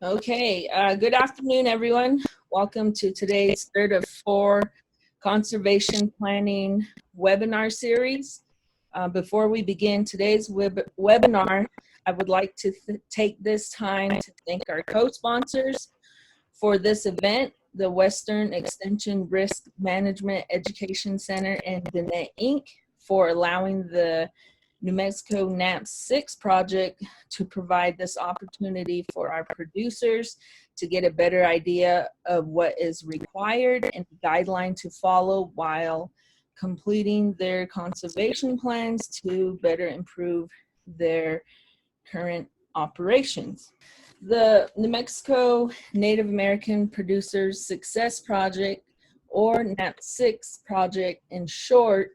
Okay, good afternoon, everyone. Welcome to today's third of four conservation planning webinar series. Before we begin today's webinar, I would like to take this time to thank our co-sponsors for this event, the Western Extension Risk Management Education Center and DNET Inc. for allowing the New Mexico NAPS 6 project to provide this opportunity for our producers to get a better idea of what is required and guideline to follow while completing their conservation plans to better improve their current operations. The New Mexico Native American Producers Success Project, or NAP 6 project in short,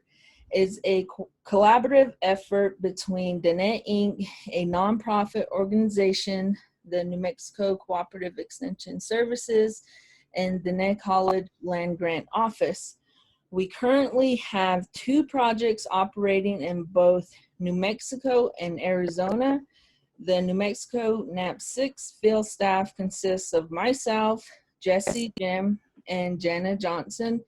is a collaborative effort between DNET Inc., a nonprofit organization, the New Mexico Cooperative Extension Services, and DNET College Land Grant Office. We currently have two projects operating in both New Mexico and Arizona. The New Mexico NAP 6 field staff consists of myself, Jesse Jim, and Jenna Johnson.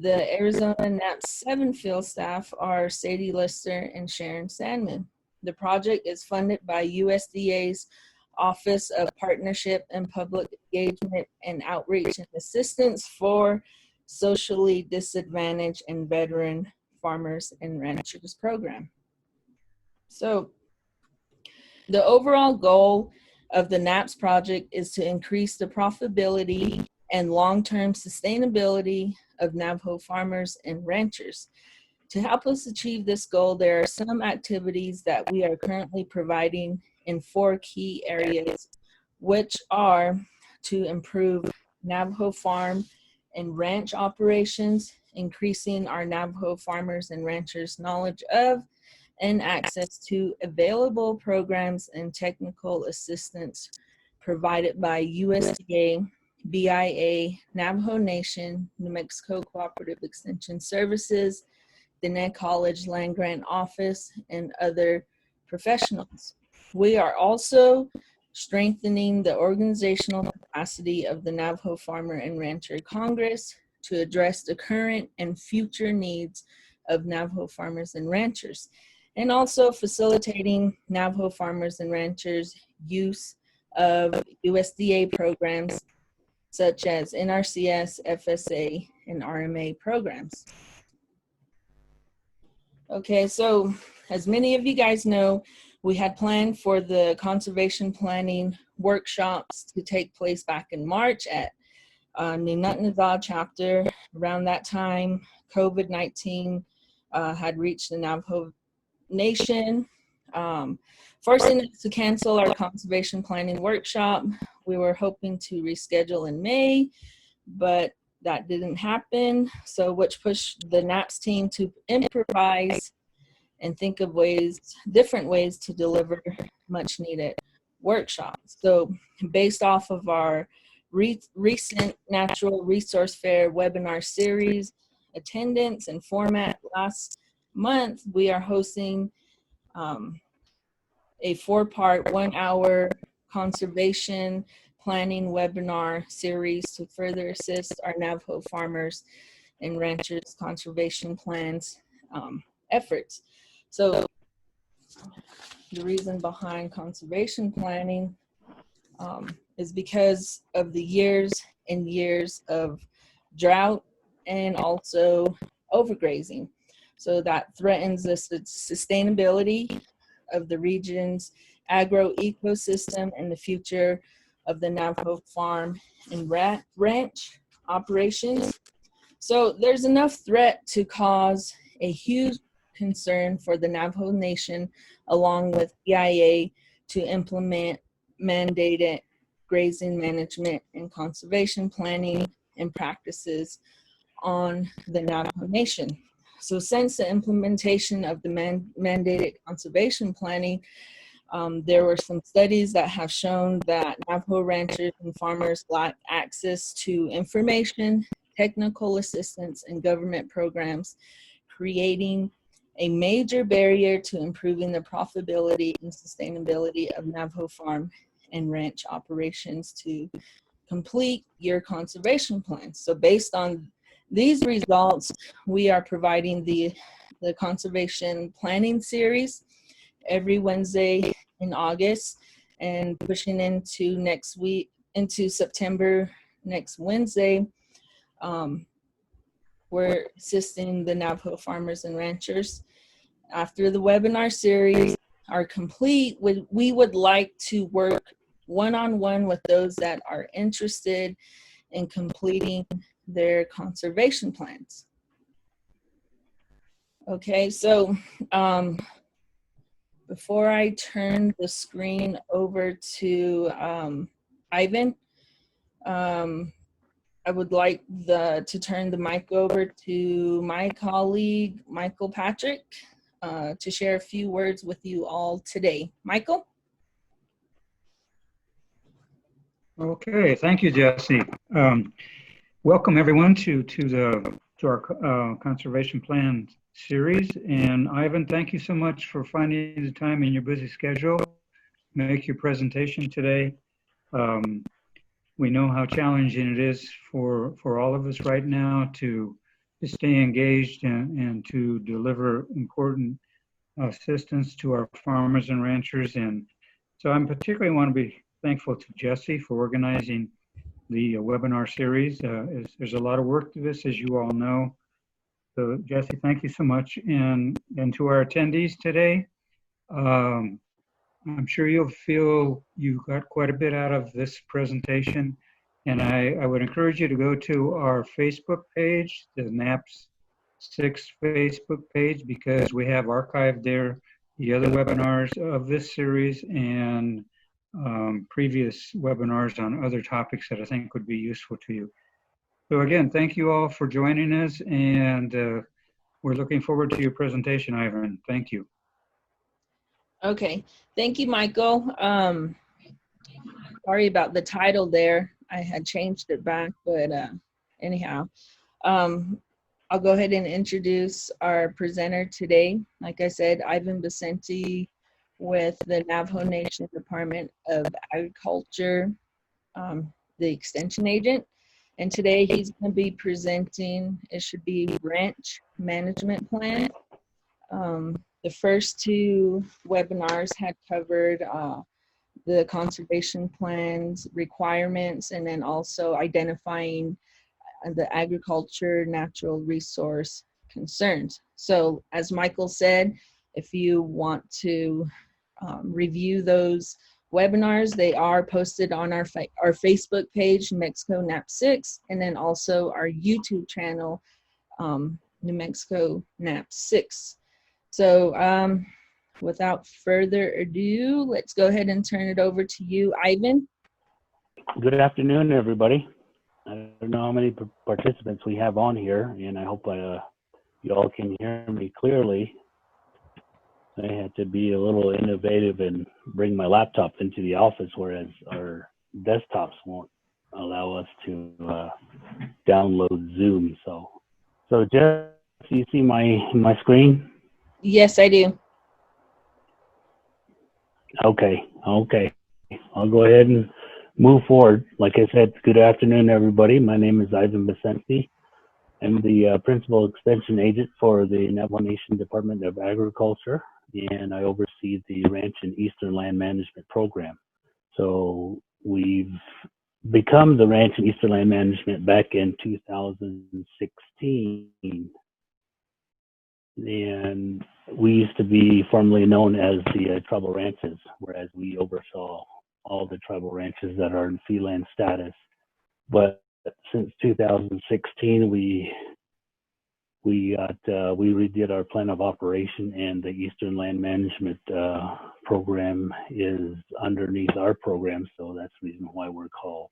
The Arizona NAP 7 field staff are Sadie Lister and Sharon Sandman. The project is funded by USDA's Office of Partnership and Public Engagement and Outreach and Assistance for Socially Disadvantaged and Veteran Farmers and Ranchers program. So the overall goal of the NAPS project is to increase the profitability and long-term sustainability of Navajo farmers and ranchers. To help us achieve this goal, there are some activities that we are currently providing in 4 key areas, which are to improve Navajo farm and ranch operations, increasing our Navajo farmers and ranchers' knowledge of and access to available programs and technical assistance provided by USDA, BIA, Navajo Nation, New Mexico Cooperative Extension Services, the DNET College Land Grant Office, and other professionals. We are also strengthening the organizational capacity of the Navajo Farmer and Rancher Congress to address the current and future needs of Navajo farmers and ranchers, and also facilitating Navajo farmers and ranchers' use of USDA programs such as NRCS, FSA, and RMA programs. Okay, so as many of you guys know, we had planned for the conservation planning workshops to take place back in March at NNDA chapter. Around that time, COVID-19 had reached the Navajo Nation, forcing us to cancel our conservation planning workshop. We were hoping to reschedule in May, but that didn't happen, so which pushed the NAPS team to improvise and think of different ways to deliver much needed workshops. So based off of our recent Natural Resource Fair webinar series attendance and format last month, we are hosting a 4-part, 1-hour conservation planning webinar series to further assist our Navajo farmers and ranchers conservation plans efforts. So the reason behind conservation planning is because of the years and years of drought and also overgrazing. So that threatens the sustainability of the region's agro-ecosystem and the future of the Navajo farm and ranch operations. So there's enough threat to cause a huge concern for the Navajo Nation, along with BIA, to implement mandated grazing management and conservation planning and practices on the Navajo Nation. So since the implementation of the mandated conservation planning, there were some studies that have shown that Navajo ranchers and farmers lack access to information, technical assistance, and government programs, creating a major barrier to improving the profitability and sustainability of Navajo farm and ranch operations to complete your conservation plan. So based on these results, we are providing the conservation planning series every Wednesday in August and pushing into next week, into September, next Wednesday. We're assisting the Navajo farmers and ranchers. After the webinar series are complete, we would like to work one-on-one with those that are interested in completing their conservation plans. Okay, so before I turn the screen over to Ivan, I would like to turn the mic over to my colleague, Michael Patrick, to share a few words with you all today. Michael? Okay, thank you, Jesse. Welcome everyone to our conservation plan series. And Ivan, thank you so much for finding the time in your busy schedule to make your presentation today. We know how challenging it is for all of us right now to stay engaged and to deliver important assistance to our farmers and ranchers. And so I'm particularly want to be thankful to Jesse for organizing the webinar series. There's a lot of work to this, as you all know. So Jesse, thank you so much. And to our attendees today, I'm sure you'll feel you got quite a bit out of this presentation. And I would encourage you to go to our Facebook page, the NAPS 6 Facebook page, because we have archived there the other webinars of this series and previous webinars on other topics that I think would be useful to you. So again, thank you all for joining us, and we're looking forward to your presentation, Ivan. Thank you. Okay, thank you, Michael. Sorry about the title there. I had changed it back, but anyhow, I'll go ahead and introduce our presenter today. Like I said, Ivan Vicente with the Navajo Nation Department of Agriculture, the extension agent. And today he's going to be presenting, it should be ranch management plan. The first two webinars had covered the conservation plans requirements, and then also identifying the agriculture natural resource concerns. So as Michael said, if you want to review those webinars, they are posted on our Facebook page, New Mexico NAP 6, and then also our YouTube channel, New Mexico NAP 6. So without further ado, let's go ahead and turn it over to you, Ivan. Good afternoon, everybody. I don't know how many participants we have on here, and I hope you all can hear me clearly. I had to be a little innovative and bring my laptop into the office, whereas our desktops won't allow us to download Zoom. So Jeff, do you see my screen? Yes, I do. Okay. I'll go ahead and move forward. Like I said, good afternoon, everybody. My name is Ivan Vicente. I'm the Principal Extension Agent for the Navajo Nation Department of Agriculture, and I oversee the Ranch and Eastern Land Management Program. So we've become the Ranch and Eastern Land Management back in 2016. And we used to be formerly known as the tribal ranches, whereas we oversaw all the tribal ranches that are in fee land status. But since 2016, we redid our plan of operation, and the Eastern Land Management program is underneath our program. So that's the reason why we're called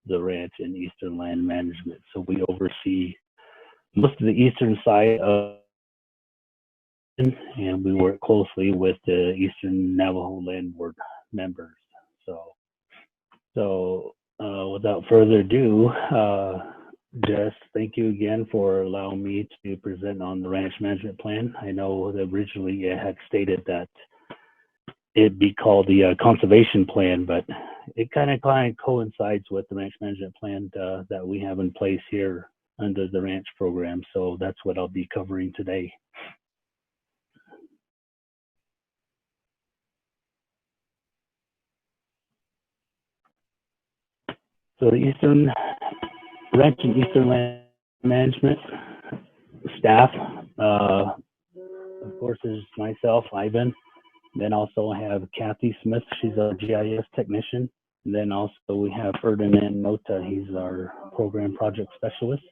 the Ranch and Eastern Land Management. So we oversee most of the eastern side of, and we work closely with the Eastern Navajo Land Board members. So without further ado, Jess, thank you again for allowing me to present on the ranch management plan. I know that originally it had stated that it be called the conservation plan, but it kind of coincides with the ranch management plan that we have in place here under the ranch program. So that's what I'll be covering today. So the Eastern Ranch and Eastern Land Management staff, of course, is myself, Ivan. Then also I have Kathy Smith, she's our GIS technician. And then also we have Ferdinand Nota, he's our program project specialist.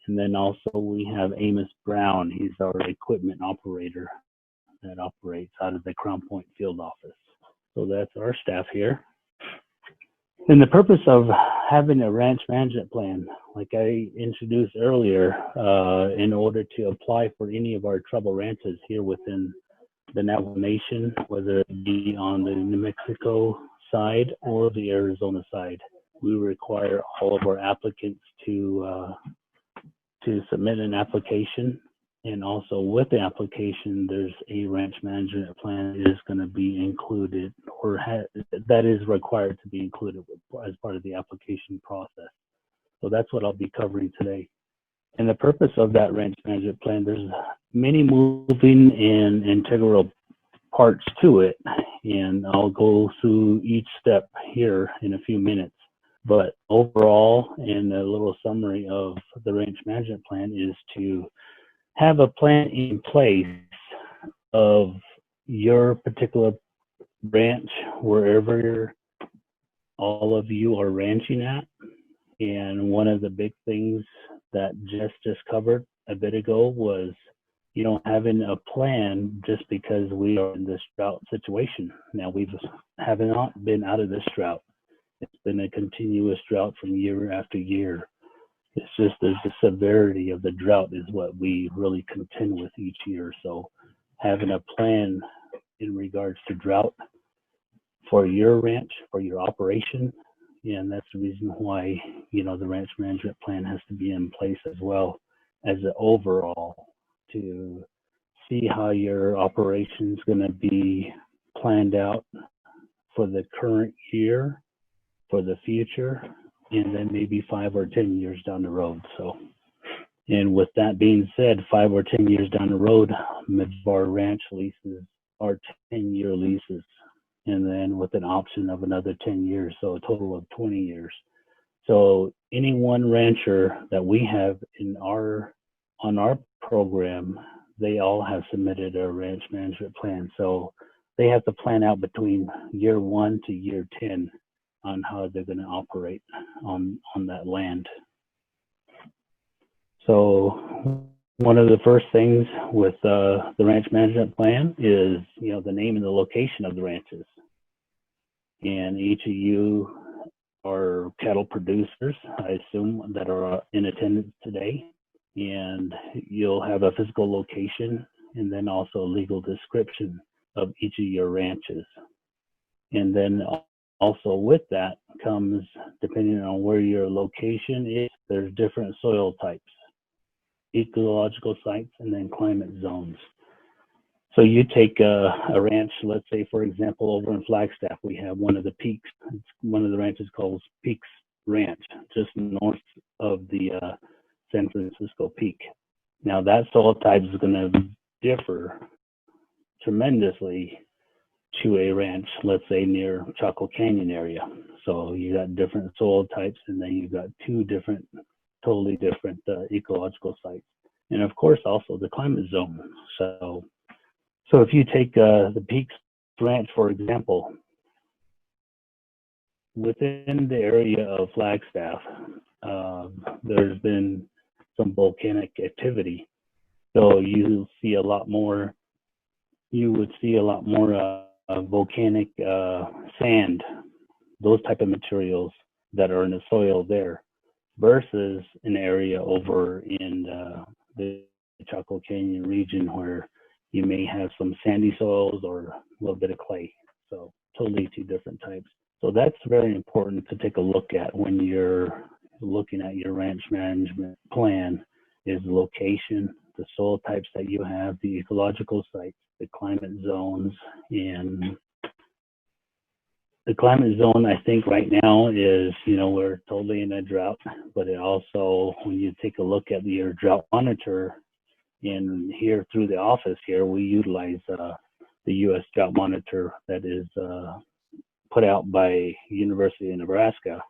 And then also we have Amos Brown, he's our equipment operator that operates out of the Crown Point field office. So that's our staff here. And the purpose of having a ranch management plan, like I introduced earlier, in order to apply for any of our tribal ranches here within the Navajo Nation, whether it be on the New Mexico side or the Arizona side, we require all of our applicants to submit an application. And also with the application, there's a ranch management plan that is going to be included, or that is required to be included as part of the application process. So that's what I'll be covering today. And the purpose of that ranch management plan, there's many moving and integral parts to it, and I'll go through each step here in a few minutes. But overall, in a little summary of the ranch management plan is to have a plan in place of your particular ranch, wherever all of you are ranching at. And one of the big things that Jess just covered a bit ago was, you know, having a plan just because we are in this drought situation. Now, we have not been out of this drought. It's been a continuous drought from year after year. It's just the severity of the drought is what we really contend with each year. So having a plan in regards to drought for your ranch, for your operation, and that's the reason why, you know, the ranch management plan has to be in place as well as an overall to see how your operation is going to be planned out for the current year, for the future, and then maybe 5 or 10 years down the road. So, and with that being said, 5 or 10 years down the road, most of our ranch leases are 10-year leases, and then with an option of another 10 years, so a total of 20 years. So any one rancher that we have on our program, they all have submitted a ranch management plan. So they have to plan out between year 1 to year 10 on how they're going to operate on that land. So one of the first things with the ranch management plan is, you know, the name and the location of the ranches. And each of you are cattle producers, I assume, that are in attendance today. And you'll have a physical location and then also a legal description of each of your ranches. And then also with that comes, depending on where your location is, there's different soil types, ecological sites, and then climate zones. So you take a ranch, let's say, for example, over in Flagstaff, we have one of the peaks. It's one of the ranches called Peaks Ranch, just north of the San Francisco Peak. Now that soil type is going to differ tremendously to a ranch, let's say near Chaco Canyon area. So you got different soil types, and then you've got two totally different ecological sites. And of course, also the climate zone. So if you take the Peaks Ranch, for example, within the area of Flagstaff, there's been some volcanic activity. So you would see a lot more volcanic sand, those type of materials that are in the soil there, versus an area over in the Chaco Canyon region where you may have some sandy soils or a little bit of clay. So totally two different types. So that's very important to take a look at when you're looking at your ranch management plan, is the location, the soil types that you have, the ecological sites, the climate zones, and the climate zone, I think right now is, we're totally in a drought, but it also, when you take a look at your drought monitor, and here through the office here, we utilize the U.S. Drought Monitor that is put out by University of Nebraska,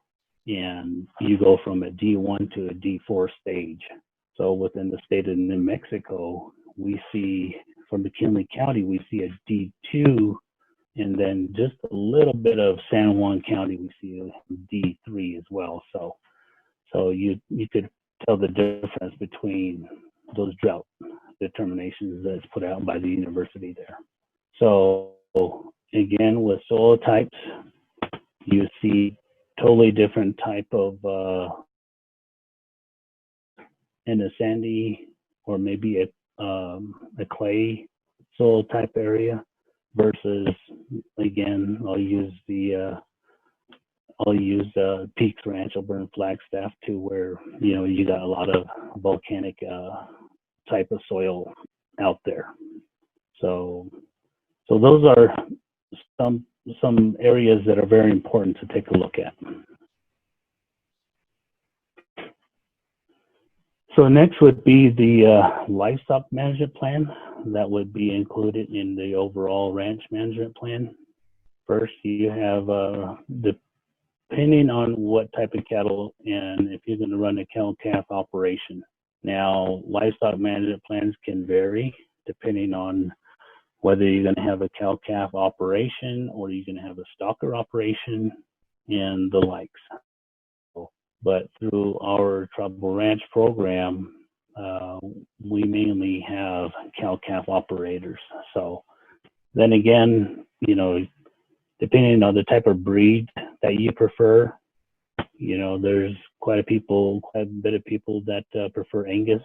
and you go from a D1 to a D4 stage. So within the state of New Mexico, we see, from McKinley County, we see a D2, and then just a little bit of San Juan County, we see a D3 as well. So you could tell the difference between those drought determinations that's put out by the university there. So again, with soil types, you see totally different type of in a sandy or maybe a clay soil type area versus, again, I'll use Peaks Ranch over in Flagstaff, to where you got a lot of volcanic type of soil out there. So those are some areas that are very important to take a look at. So next would be the livestock management plan that would be included in the overall ranch management plan. First, you have depending on what type of cattle and if you're going to run a cow-calf operation. Now, livestock management plans can vary depending on whether you're going to have a cow-calf operation or you're going to have a stocker operation and the likes. But through our Tribal Ranch program, we mainly have cow-calf operators. So then again, depending on the type of breed that you prefer, there's quite a bit of people that prefer Angus,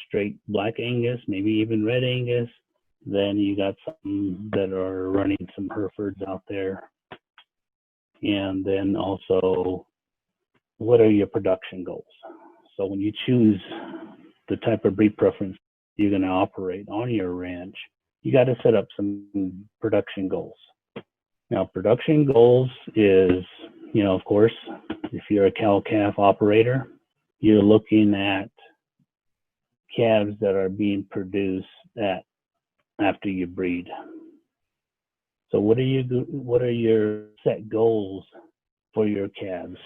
straight black Angus, maybe even red Angus. Then you got some that are running some Herefords out there. And then also, what are your production goals? So when you choose the type of breed preference you're going to operate on your ranch, you got to set up some production goals. Now, production goals is, of course, if you're a cow-calf operator, you're looking at calves that are being produced after you breed. So what are your set goals for your calves?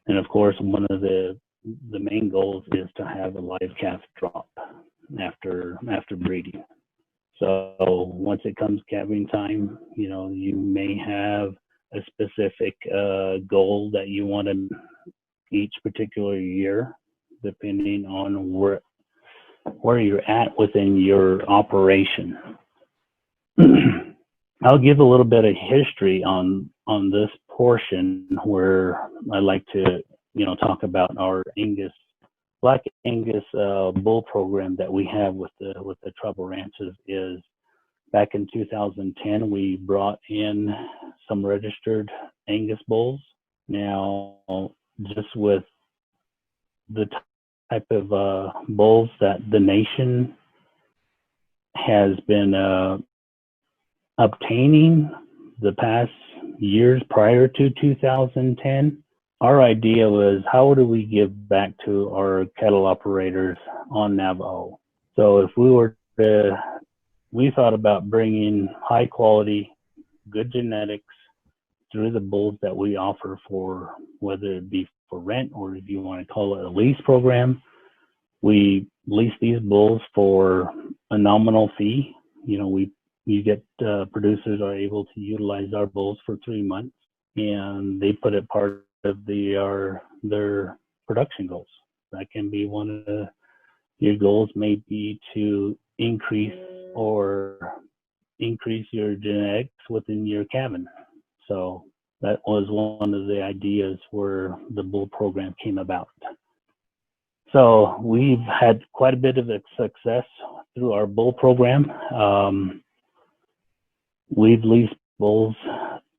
And of course, one of the main goals is to have a live calf drop after breeding. So once it comes calving time, you may have a specific goal that you want to each particular year, depending on where you're at within your operation. I'll give a little bit of history on this portion where I like to, talk about our Black Angus bull program that we have with the Tribal Ranches. Is back in 2010, we brought in some registered Angus bulls. Now, just with the type of bulls that the nation has been obtaining the past years prior to 2010, our idea was, how do we give back to our cattle operators on Navajo? So if we thought about bringing high quality, good genetics through the bulls that we offer, for whether it be for rent or if you want to call it a lease program. We lease these bulls for a nominal fee. You get producers are able to utilize our bulls for 3 months, and they put it part of their production goals. That can be one of your goals, may be to increase your genetics within your cabin. So that was one of the ideas where the bull program came about. So we've had quite a bit of success through our bull program. We've leased bulls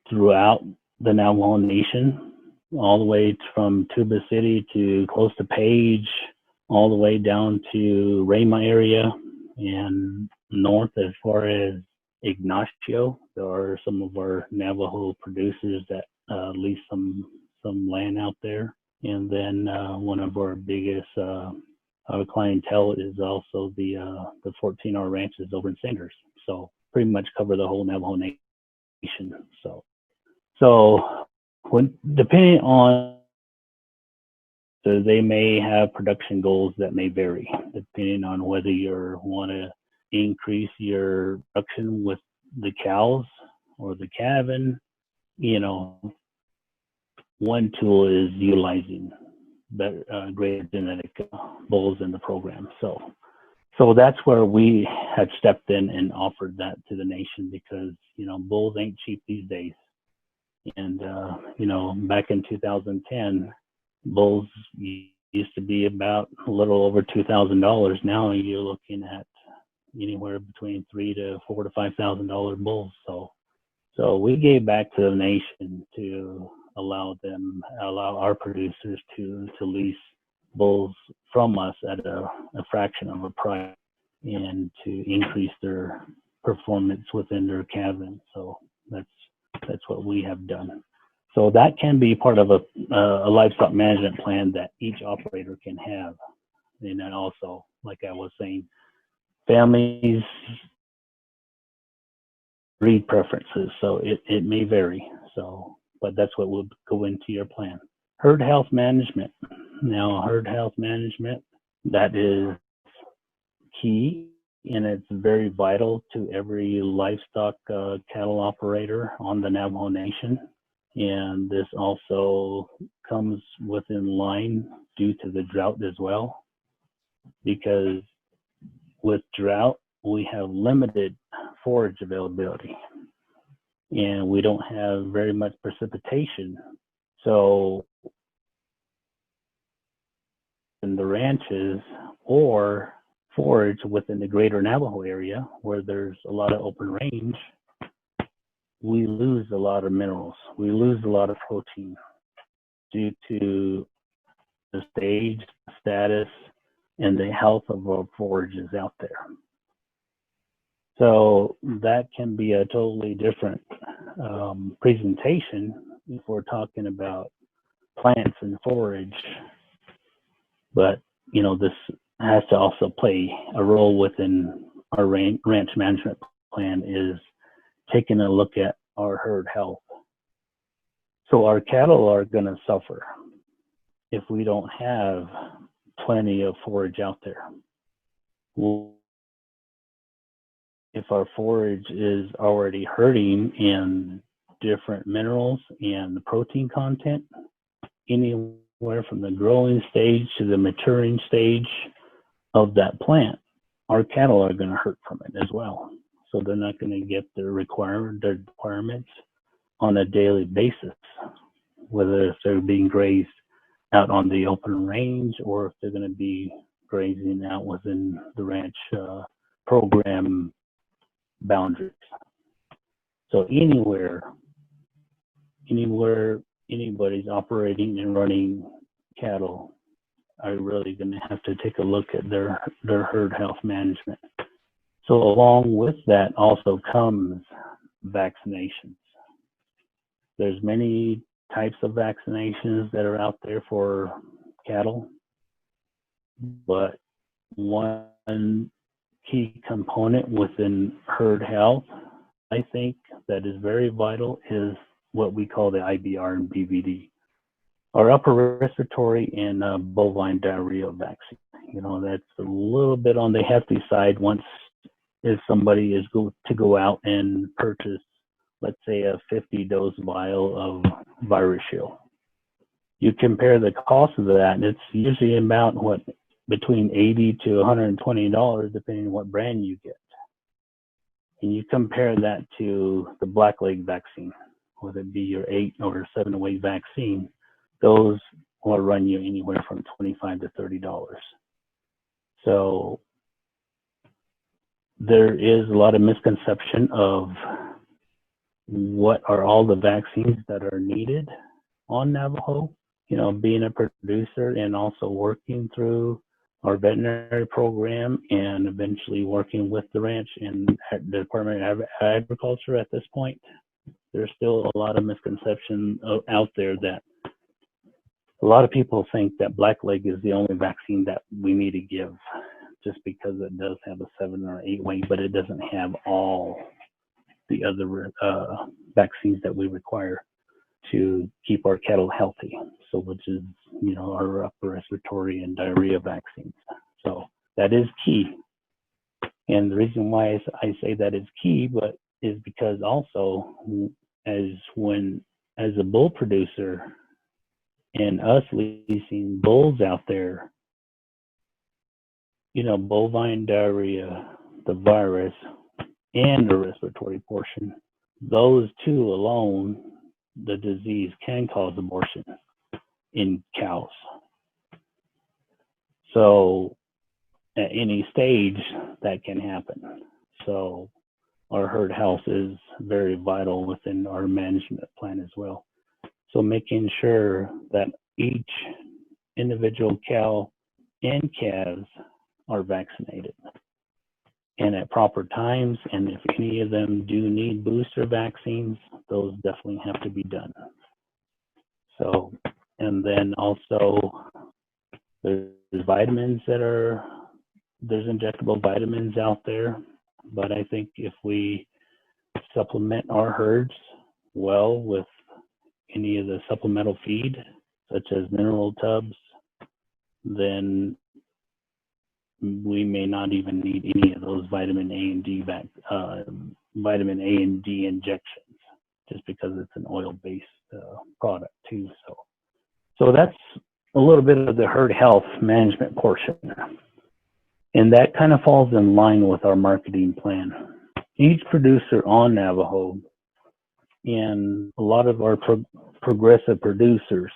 throughout the Navajo Nation, all the way from Tuba City to close to Page, all the way down to Rama area and north as far as Ignacio. There are some of our Navajo producers that lease some land out there. And then one of our biggest our clientele is also the 14R ranches over in Sanders. So pretty much cover the whole Navajo Nation. So when depending on, so they may have production goals that may vary depending on whether you want to increase your production with the cows or the calving. You know, one tool is utilizing better, greater genetic bulls in the program. So that's where we have stepped in and offered that to the nation because, you know, bulls ain't cheap these days. And, you know, back in 2010, bulls used to be about a little over $2,000. Now you're looking at anywhere between $3,000 to $4,000 to $5,000 bulls. So we gave back to the nation to allow our producers to lease bulls from us at a fraction of a price and to increase their performance within their calving. So that's what we have done. So that can be part of a livestock management plan that each operator can have. And then also, like I was saying, families breed preferences, so it may vary. But that's what will go into your plan. Herd health management. Now, herd health management, that is key, and it's very vital to every livestock cattle operator on the Navajo Nation. And this also comes within line due to the drought as well, because with drought, we have limited forage availability and we don't have very much precipitation. So in the ranches or forage within the greater Navajo area where there's a lot of open range, we lose a lot of minerals. We lose a lot of protein due to the stage, status, and the health of our forages out there. So that can be a totally different presentation if we're talking about plants and forage. But, you know, this has to also play a role within our ranch management plan, is taking a look at our herd health. So our cattle are going to suffer if we don't have plenty of forage out there. If our forage is already hurting in different minerals and the protein content, anywhere from the growing stage to the maturing stage of that plant, our cattle are going to hurt from it as well. So they're not going to get their requirements on a daily basis, whether if they're being grazed out on the open range or if they're going to be grazing out within the ranch program boundaries. So anywhere anybody's operating and running cattle are really going to have to take a look at their herd health management. So along with that also comes vaccinations. There's many types of vaccinations that are out there for cattle, but one key component within herd health, I think, that is very vital is what we call the IBR and BVD, or upper respiratory and bovine diarrhea vaccine. You know, that's a little bit on the hefty side once if somebody is to go out and purchase, let's say, a 50-dose vial of virus shield. You compare the cost of that, and it's usually about between $80 to $120, depending on what brand you get. And you compare that to the blackleg vaccine, whether it be your 8 or 7-weight vaccine, those will run you anywhere from $25 to $30. So there is a lot of misconception of what are all the vaccines that are needed on Navajo. You know, being a producer and also working through our veterinary program, and eventually working with the ranch and the Department of Agriculture at this point. There's still a lot of misconception out there that a lot of people think that blackleg is the only vaccine that we need to give, just because it does have a 7 or 8 weight, but it doesn't have all the other vaccines that we require to keep our cattle healthy. So, which is, our upper respiratory and diarrhea vaccines. So that is key. And the reason why I say that is key, but is because also as a bull producer and us leasing bulls out there, bovine diarrhea, the virus, and the respiratory portion, those two alone, the disease can cause abortion in cows. So at any stage that can happen. So our herd health is very vital within our management plan as well. So making sure that each individual cow and calves are vaccinated and at proper times. And if any of them do need booster vaccines, those definitely have to be done. So, and then also there's vitamins there's injectable vitamins out there, but I think if we supplement our herds well with any of the supplemental feed, such as mineral tubs, then we may not even need any of those vitamin A and D injections, just because it's an oil-based product too. So that's a little bit of the herd health management portion. And that kind of falls in line with our marketing plan. Each producer on Navajo and a lot of our progressive producers,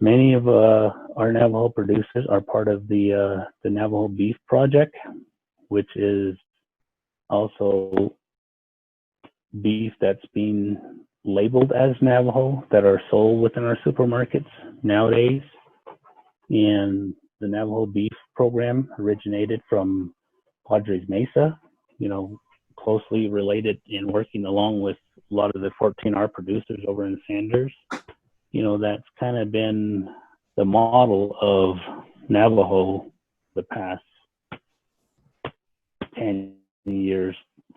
many of our Navajo producers are part of the Navajo Beef Project, which is also beef that's being labeled as Navajo that are sold within our supermarkets nowadays. And the Navajo Beef Program originated from Padres Mesa, closely related and working along with a lot of the 14R producers over in Sanders. That's kind of been the model of Navajo the past 10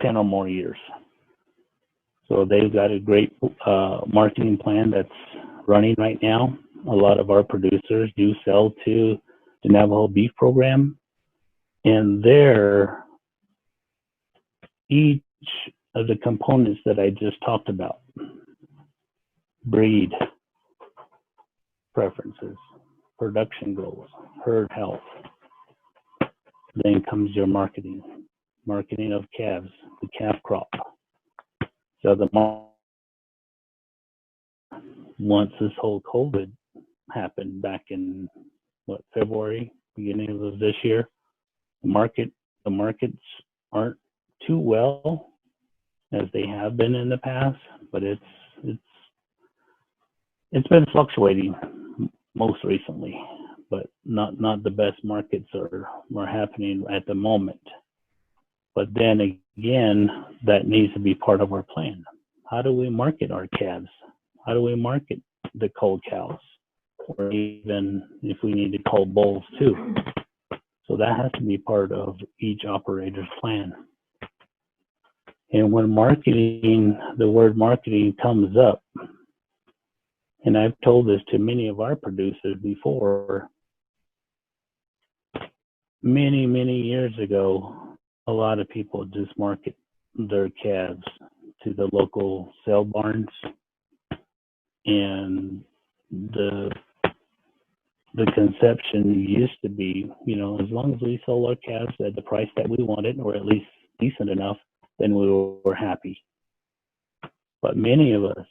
or more years. So they've got a great marketing plan that's running right now. A lot of our producers do sell to the Navajo Beef Program, and each of the components that I just talked about, breed preferences, production goals, herd health, then comes your marketing of calves, the calf crop. So once this whole COVID happened back in February, beginning of this year, the markets aren't too well as they have been in the past, but it's been fluctuating most recently, but not the best markets are happening at the moment. But then again, that needs to be part of our plan. How do we market our calves? How do we market the cold cows? Or even if we need to cull bulls too. So that has to be part of each operator's plan. And when the word marketing comes up, and I've told this to many of our producers before, many years ago, a lot of people just market their calves to the local sale barns, and the conception used to be, as long as we sold our calves at the price that we wanted, or at least decent enough, then we were happy. But many of us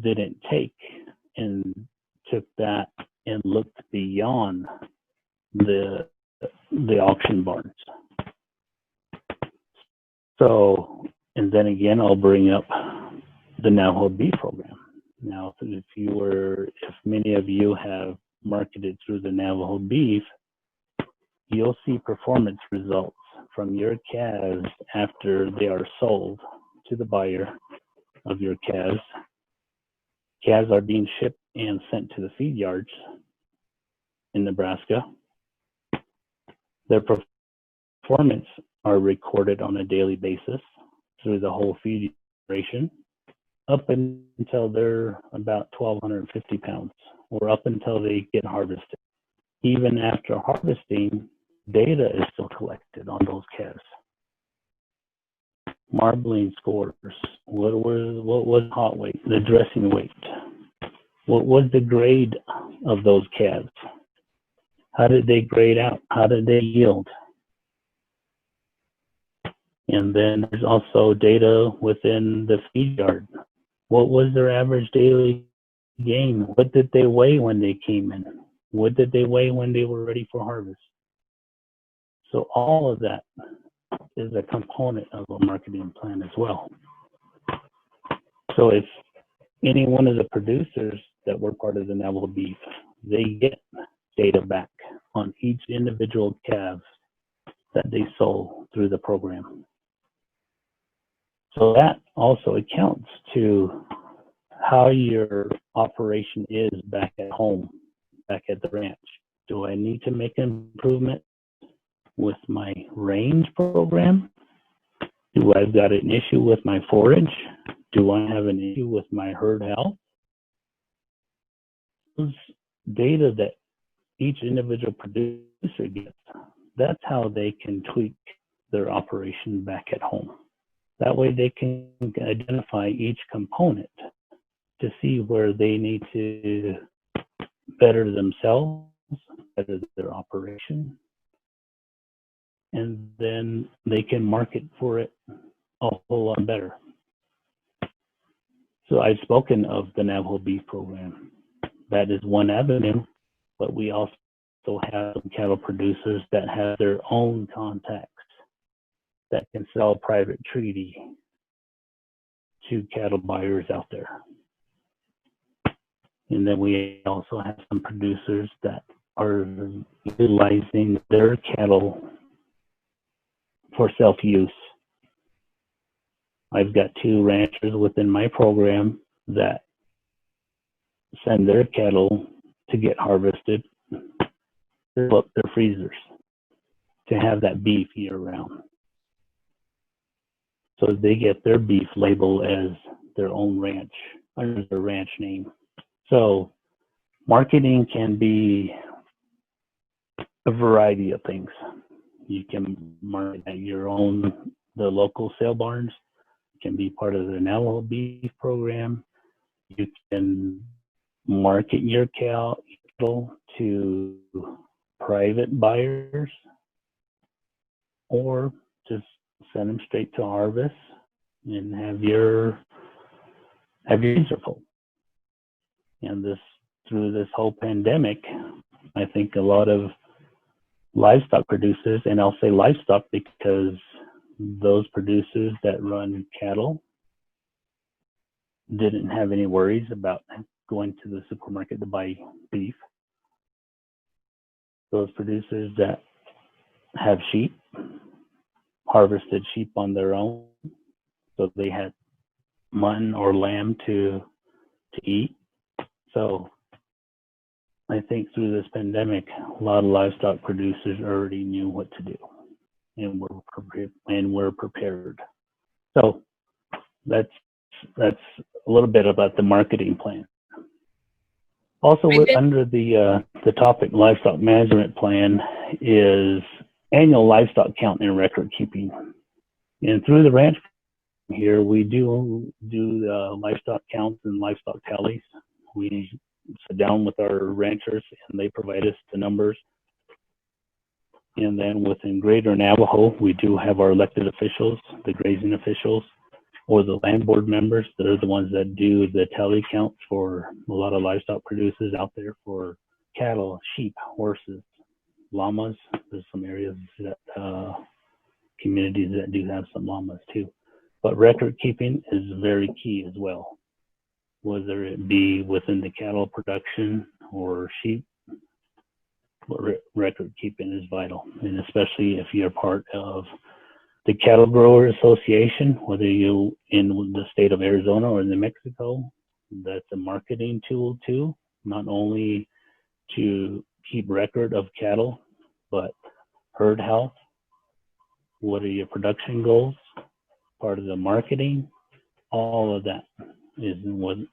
didn't take and took that and looked beyond the auction barns. So, and then again, I'll bring up the Navajo Beef Program. Now, if many of you have marketed through the Navajo Beef, you'll see performance results from your calves after they are sold to the buyer of your calves. Calves are being shipped and sent to the feed yards in Nebraska. Their performance are recorded on a daily basis through the whole feed duration up until they're about 1,250 pounds, or up until they get harvested. Even after harvesting, data is still collected on those calves. Marbling scores, what was hot weight, the dressing weight, what was the grade of those calves, how did they grade out, how did they yield. And then there's also data within the feed yard. What was their average daily gain? What did they weigh when they came in? What did they weigh when they were ready for harvest? So all of that is a component of a marketing plan as well. So if any one of the producers that were part of the Navajo beef, they get data back on each individual calf that they sold through the program. So that also accounts to how your operation is back at home, back at the ranch. Do I need to make an improvement with my range program? Do I got an issue with my forage? Do I have an issue with my herd health? Those data that each individual producer gets, that's how they can tweak their operation back at home. That way they can identify each component to see where they need to better themselves, better their operation, and then they can market for it a whole lot better. So I've spoken of the Navajo Beef Program. That is one avenue, but we also have some cattle producers that have their own contacts that can sell private treaty to cattle buyers out there. And then we also have some producers that are utilizing their cattle for self-use. I've got 2 ranchers within my program that send their cattle to get harvested, fill up their freezers to have that beef year-round. So they get their beef labeled as their own ranch, under their ranch name. So marketing can be a variety of things. You can market at your own, the local sale barns. You can be part of the Navajo Beef Program. You can market your cattle to private buyers, or just send them straight to harvest and have your freezer full. And through this whole pandemic, I think a lot of livestock producers, and I'll say livestock because those producers that run cattle didn't have any worries about going to the supermarket to buy beef. Those producers that have sheep harvested sheep on their own, so they had mutton or lamb to eat. So I think through this pandemic, a lot of livestock producers already knew what to do, and were prepared. So that's a little bit about the marketing plan. Also, under the topic livestock management plan is annual livestock count and record keeping. And through the ranch here, we do livestock counts and livestock tallies. We sit down with our ranchers and they provide us the numbers. And then within Greater Navajo, we do have our elected officials, the grazing officials, or the land board members. They're the ones that do the tally counts for a lot of livestock producers out there for cattle, sheep, horses, llamas. There's some areas that communities that do have some llamas too. But record keeping is very key as well, whether it be within the cattle production or sheep. record keeping is vital, and especially if you're part of the Cattle Grower Association, whether you in the state of Arizona or New Mexico. That's a marketing tool too, not only to keep record of cattle, but herd health. What are your production goals? Part of the marketing, all of that is within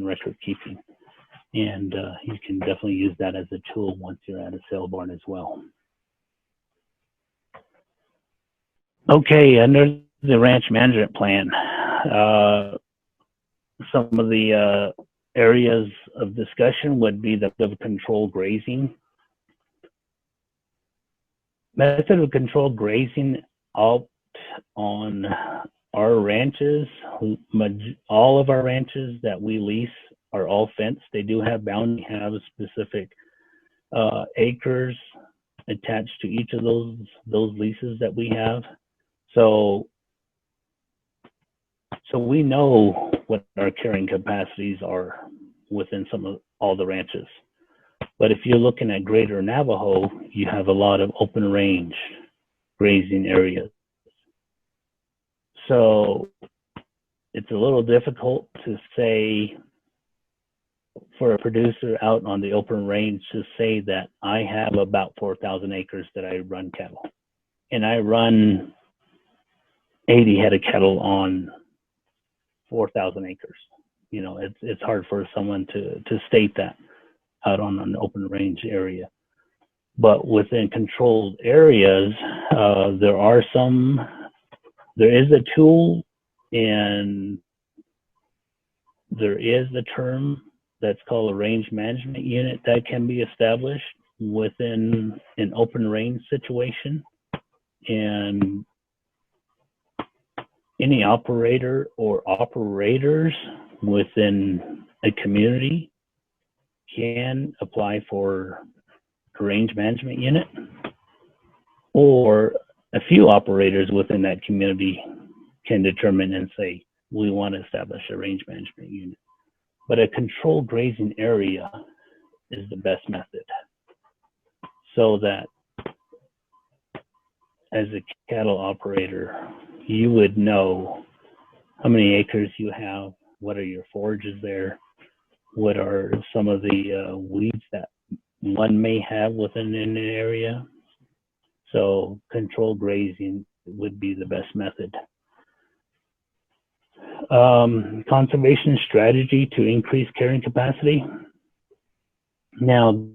record keeping, and you can definitely use that as a tool once you're at a sale barn as well. Okay, under the ranch management plan, some of the areas of discussion would be the controlled grazing. Method of controlled grazing out on our ranches. All of our ranches that we lease are all fenced. They do have boundary, have specific acres attached to each of those leases that we have. So we know what our carrying capacities are within all the ranches. But if you're looking at Greater Navajo, you have a lot of open range grazing areas. So it's a little difficult to say for a producer out on the open range to say that I have about 4,000 acres that I run cattle. And I run 80 head of cattle on 4,000 acres. You know, it's hard for someone to state that out on an open range area. But within controlled areas, there is a tool, and there is a term that's called a range management unit that can be established within an open range situation. And any operator or operators within a community can apply for a range management unit, or a few operators within that community can determine and say, we want to establish a range management unit. But a controlled grazing area is the best method, so that as a cattle operator, you would know how many acres you have, what are your forages there, what are some of the weeds that one may have within an area. So controlled grazing would be the best method. Conservation strategy to increase carrying capacity. Now,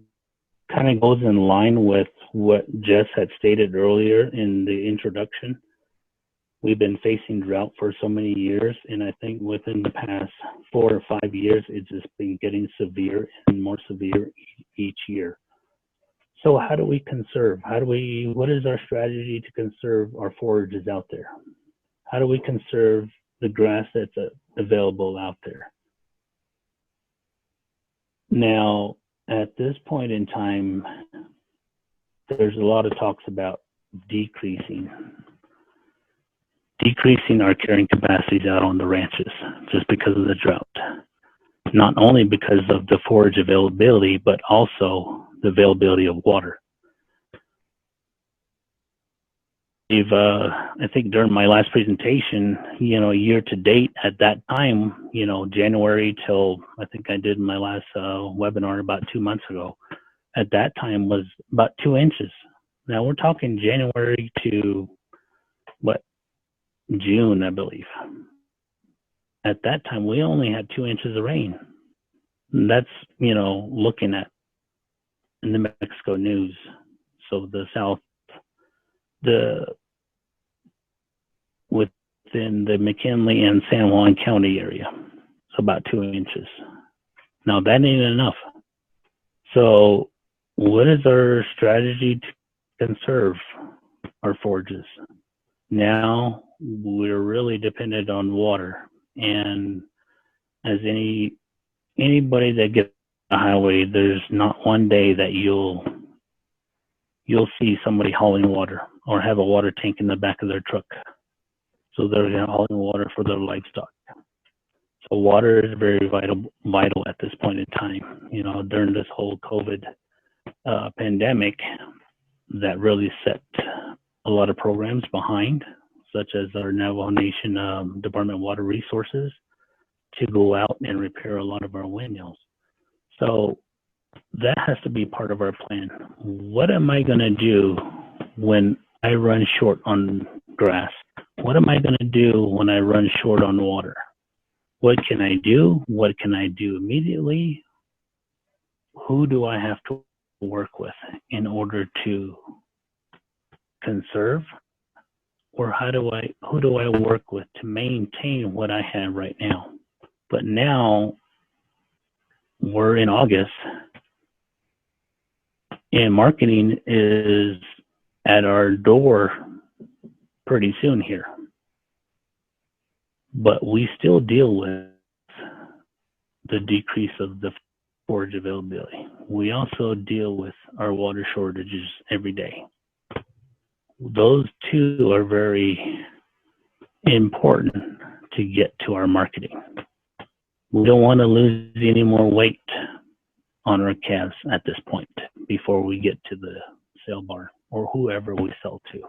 kind of goes in line with what Jess had stated earlier in the introduction. We've been facing drought for so many years, and I think within the past 4 or 5 years, it's just been getting severe and more severe each year. So how do we conserve? What is our strategy to conserve our forages out there? How do we conserve the grass that's available out there? Now, at this point in time, there's a lot of talks about decreasing our carrying capacities out on the ranches just because of the drought. Not only because of the forage availability, but also the availability of water. I think during my last presentation, year to date at that time, January till I think I did my last webinar about 2 months ago, at that time was about 2 inches. Now we're talking January to June, I believe. At that time, we only had 2 inches of rain. And that's, looking at in the Mexico news. So the South, within the McKinley and San Juan County area, so about 2 inches. Now that ain't enough. So what is our strategy to conserve our forages? Now we're really dependent on water, and as anybody that gets on the highway, there's not one day that you'll see somebody hauling water or have a water tank in the back of their truck. So they're hauling water for their livestock. So water is very vital at this point in time. During this whole COVID pandemic that really set a lot of programs behind, such as our Navajo Nation Department of Water Resources, to go out and repair a lot of our windmills. So that has to be part of our plan. What am I going to do when I run short on grass? What am I going to do when I run short on water? What can I do? What can I do immediately? Who do I have to work with in order to conserve? Or who do I work with to maintain what I have right now? But now we're in August and marketing is at our door pretty soon here. But we still deal with the decrease of the forage availability. We also deal with our water shortages every day. Those two are very important to get to our marketing. We don't want to lose any more weight on our calves at this point before we get to the sale bar or whoever we sell to.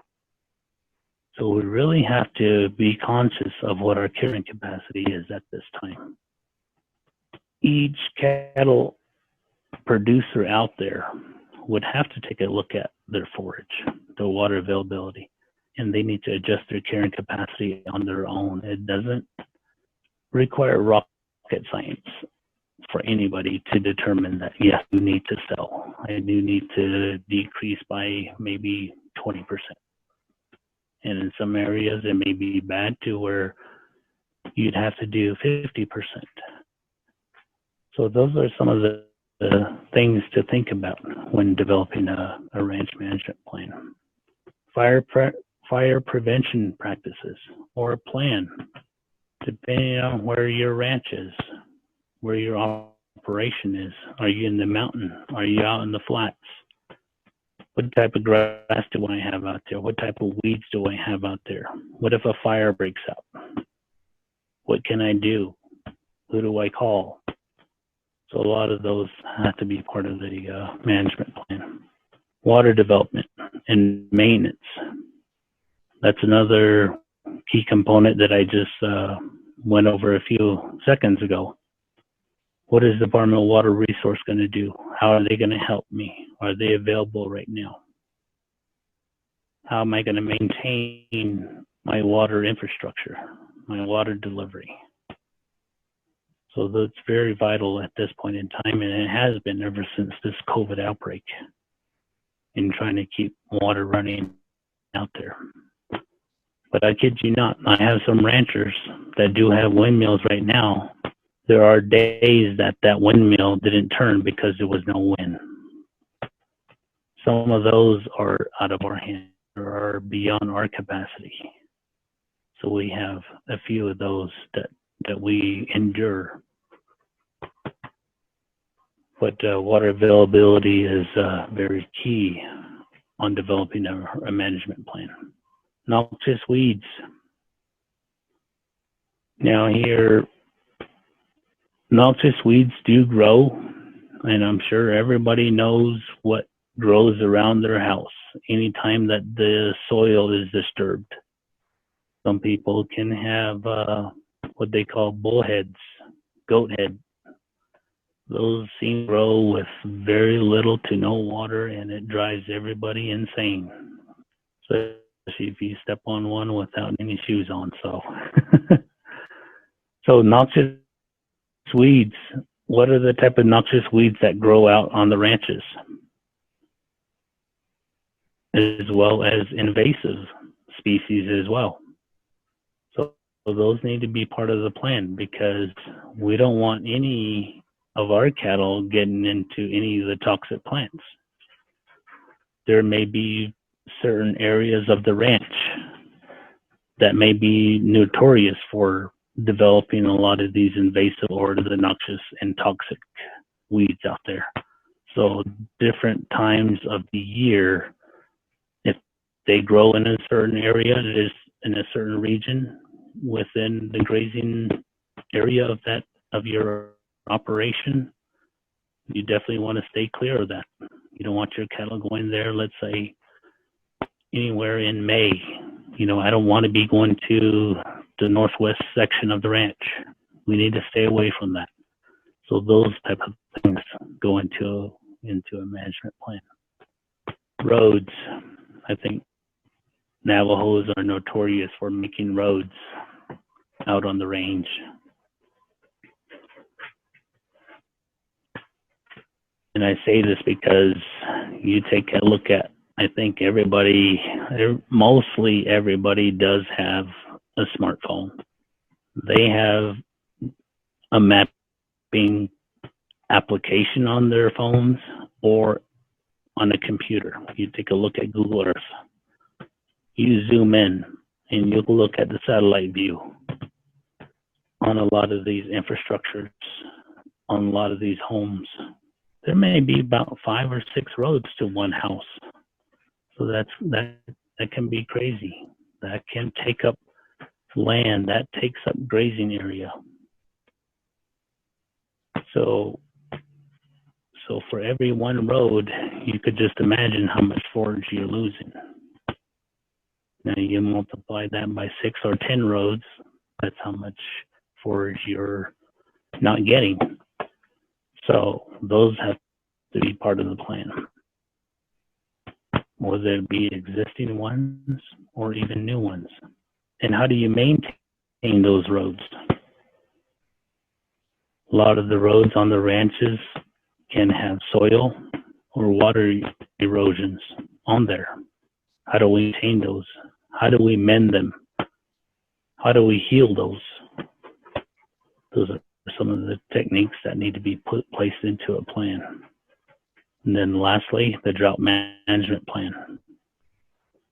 So we really have to be conscious of what our carrying capacity is at this time. Each cattle producer out there would have to take a look at their forage, their water availability, and they need to adjust their carrying capacity on their own. It doesn't require rocket science for anybody to determine that, yes, you need to sell. I do need to decrease by maybe 20%. And in some areas, it may be bad to where you'd have to do 50%. So those are some of the things to think about when developing a ranch management plan. Fire prevention practices or a plan, depending on where your ranch is, where your operation is. Are you in the mountain? Are you out in the flats? What type of grass do I have out there? What type of weeds do I have out there? What if a fire breaks out? What can I do? Who do I call? So a lot of those have to be part of the management plan. Water development and maintenance. That's another key component that I just went over a few seconds ago. What is the Department of Water Resource going to do? How are they going to help me? Are they available right now? How am I going to maintain my water infrastructure, my water delivery? So that's very vital at this point in time, and it has been ever since this COVID outbreak in trying to keep water running out there. But I kid you not, I have some ranchers that do have windmills right now. There are days that that windmill didn't turn because there was no wind. Some of those are out of our hands or are beyond our capacity. So we have a few of those that we endure. But water availability is very key on developing a management plan. Noxious weeds. Now here, noxious weeds do grow, and I'm sure everybody knows what grows around their house anytime that the soil is disturbed. Some people can have what they call bullheads, goat head. Those seem to grow with very little to no water, and it drives everybody insane. So especially if you step on one without any shoes on. So noxious weeds. What are the type of noxious weeds that grow out on the ranches? As well as invasive species as well. So those need to be part of the plan because we don't want any of our cattle getting into any of the toxic plants. There may be certain areas of the ranch that may be notorious for developing a lot of these invasive or the noxious and toxic weeds out there. So different times of the year, if they grow in a certain area, it is in a certain region within the grazing area of your operation, you definitely want to stay clear of that You don't want your cattle going there, let's say, anywhere in May. I don't want to be going to the northwest section of the ranch. We need to stay away from that. So those type of things go into a management plan. Roads. I think Navajos are notorious for making roads out on the range. And I say this because you take a look at, I think mostly everybody does have a smartphone. They have a mapping application on their phones or on a computer. You take a look at Google Earth. You zoom in and you look at the satellite view on a lot of these infrastructures, on a lot of these homes. There may be about 5 or 6 roads to one house. So that can be crazy. That can take up land. That takes up grazing area. So for every one road, you could just imagine how much forage you're losing. Now you multiply that by 6 or 10 roads, that's how much forage you're not getting. So those have to be part of the plan, whether it be existing ones or even new ones. And how do you maintain those roads? A lot of the roads on the ranches can have soil or water erosions on there. How do we maintain those? How do we mend them? How do we heal those? Those are some of the techniques that need to be placed into a plan. And then lastly, the drought management plan.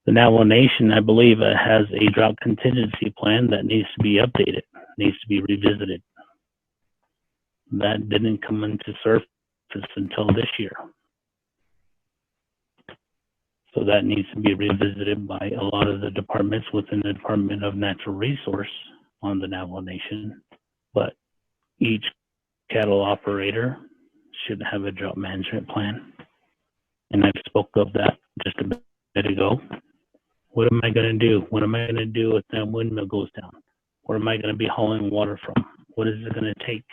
The Navajo Nation, I believe, has a drought contingency plan that needs to be updated, needs to be revisited. That didn't come into surface until this year. So that needs to be revisited by a lot of the departments within the Department of Natural Resource on the Navajo Nation. But each cattle operator should have a drought management plan. And I spoke of that just a bit ago. What am I going to do? What am I going to do if that windmill goes down? Where am I going to be hauling water from? What is it going to take?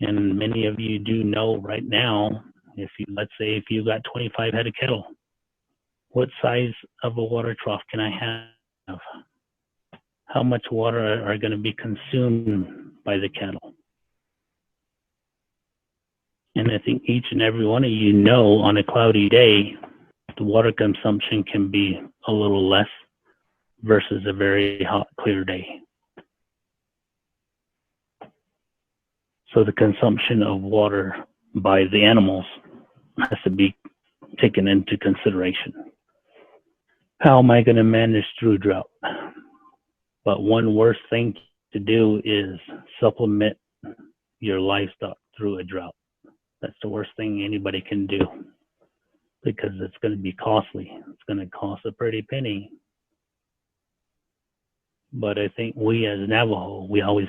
And many of you do know right now, let's say if you got 25 head of cattle, what size of a water trough can I have? How much water are going to be consumed by the cattle? And I think each and every one of you know on a cloudy day, the water consumption can be a little less versus a very hot, clear day. So the consumption of water by the animals has to be taken into consideration. How am I going to manage through drought? But one worst thing to do is supplement your livestock through a drought. That's the worst thing anybody can do because it's going to be costly. It's going to cost a pretty penny. But I think we as Navajo, we always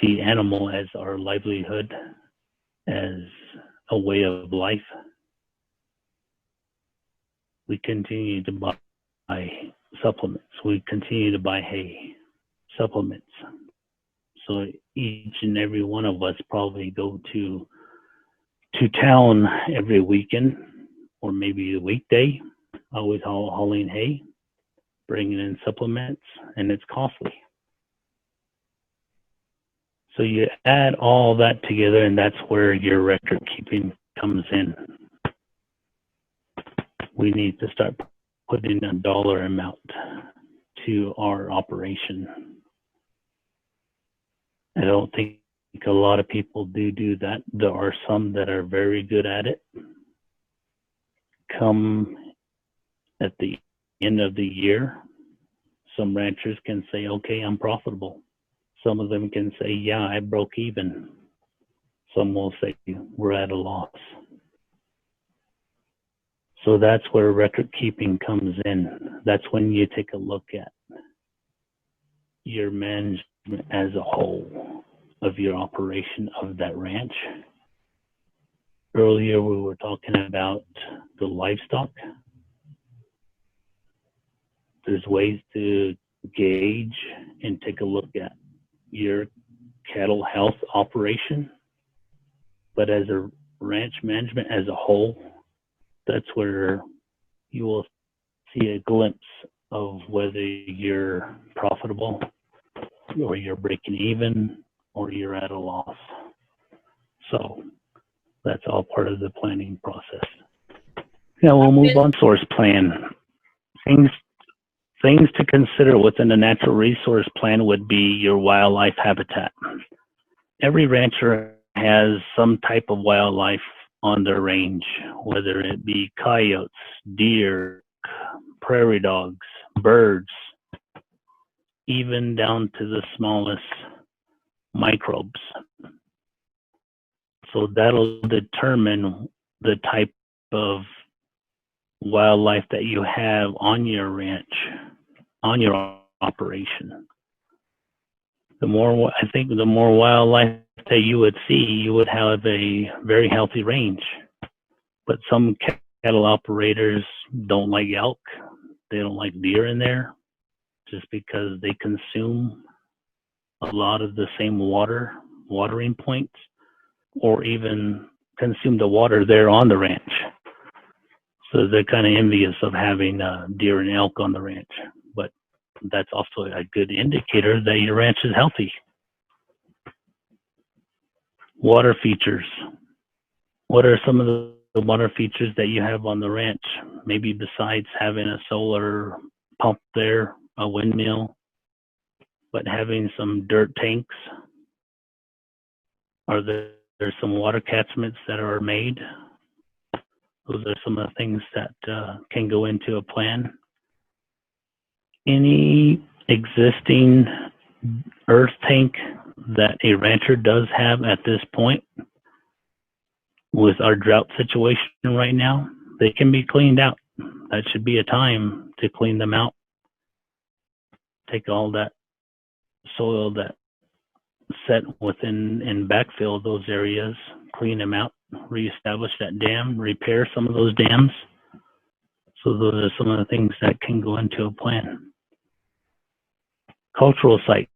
see animal as our livelihood, as a way of life. We continue to buy supplements. We continue to buy hay, supplements. So each and every one of us probably go to town every weekend or maybe a weekday, always hauling hay, bringing in supplements, and it's costly. So you add all that together, and that's where your record keeping comes in. We need to start putting a dollar amount to our operation. I don't think a lot of people do that. There are some that are very good at it. Come at the end of the year, some ranchers can say, okay, I'm profitable. Some of them can say, yeah, I broke even. Some will say, we're at a loss. So that's where record keeping comes in. That's when you take a look at your management as a whole of your operation of that ranch. earlier we were talking about the livestock. There's ways to gauge and take a look at your cattle health operation. But as a ranch management as a whole, that's where you will see a glimpse of whether you're profitable or you're breaking even or you're at a loss. So that's all part of the planning process. Now we'll move on. Source plan. Things to consider within a natural resource plan would be your wildlife habitat. Every rancher has some type of wildlife on their range, whether it be coyotes, deer, prairie dogs, birds, even down to the smallest microbes. So that'll determine the type of wildlife that you have on your ranch, on your operation. The more wildlife that you would see, you would have a very healthy range. But some cattle operators don't like elk. They don't like deer in there just because they consume a lot of the same watering points, or even consume the water there on the ranch. So they're kind of envious of having deer and elk on the ranch. But that's also a good indicator that your ranch is healthy. Water features. What are some of the water features that you have on the ranch? Maybe besides having a solar pump there, a windmill, but having some dirt tanks. Are there some water catchments that are made? Those are some of the things that can go into a plan. Any existing earth tank that a rancher does have at this point, with our drought situation right now, they can be cleaned out. That should be a time to clean them out. Take all that soil that set within and backfill those areas, clean them out, reestablish that dam, repair some of those dams. So those are some of the things that can go into a plan. Cultural sites.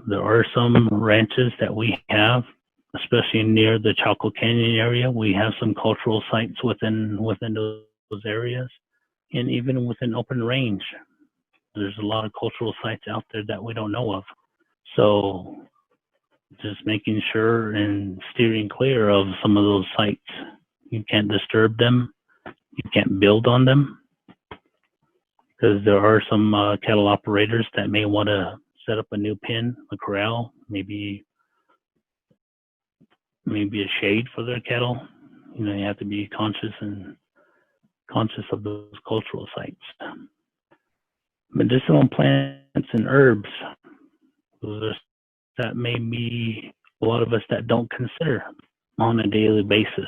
There are some ranches that we have, especially near the Chaco Canyon area. We have some cultural sites within those areas, and even within open range. There's a lot of cultural sites out there that we don't know of. So just making sure and steering clear of some of those sites. You can't disturb them. You can't build on them, because there are some cattle operators that may want to set up a new pen, a corral, maybe a shade for their cattle. You know, you have to be conscious of those cultural sites. Medicinal plants and herbs. Those are that may be a lot of us that don't consider on a daily basis.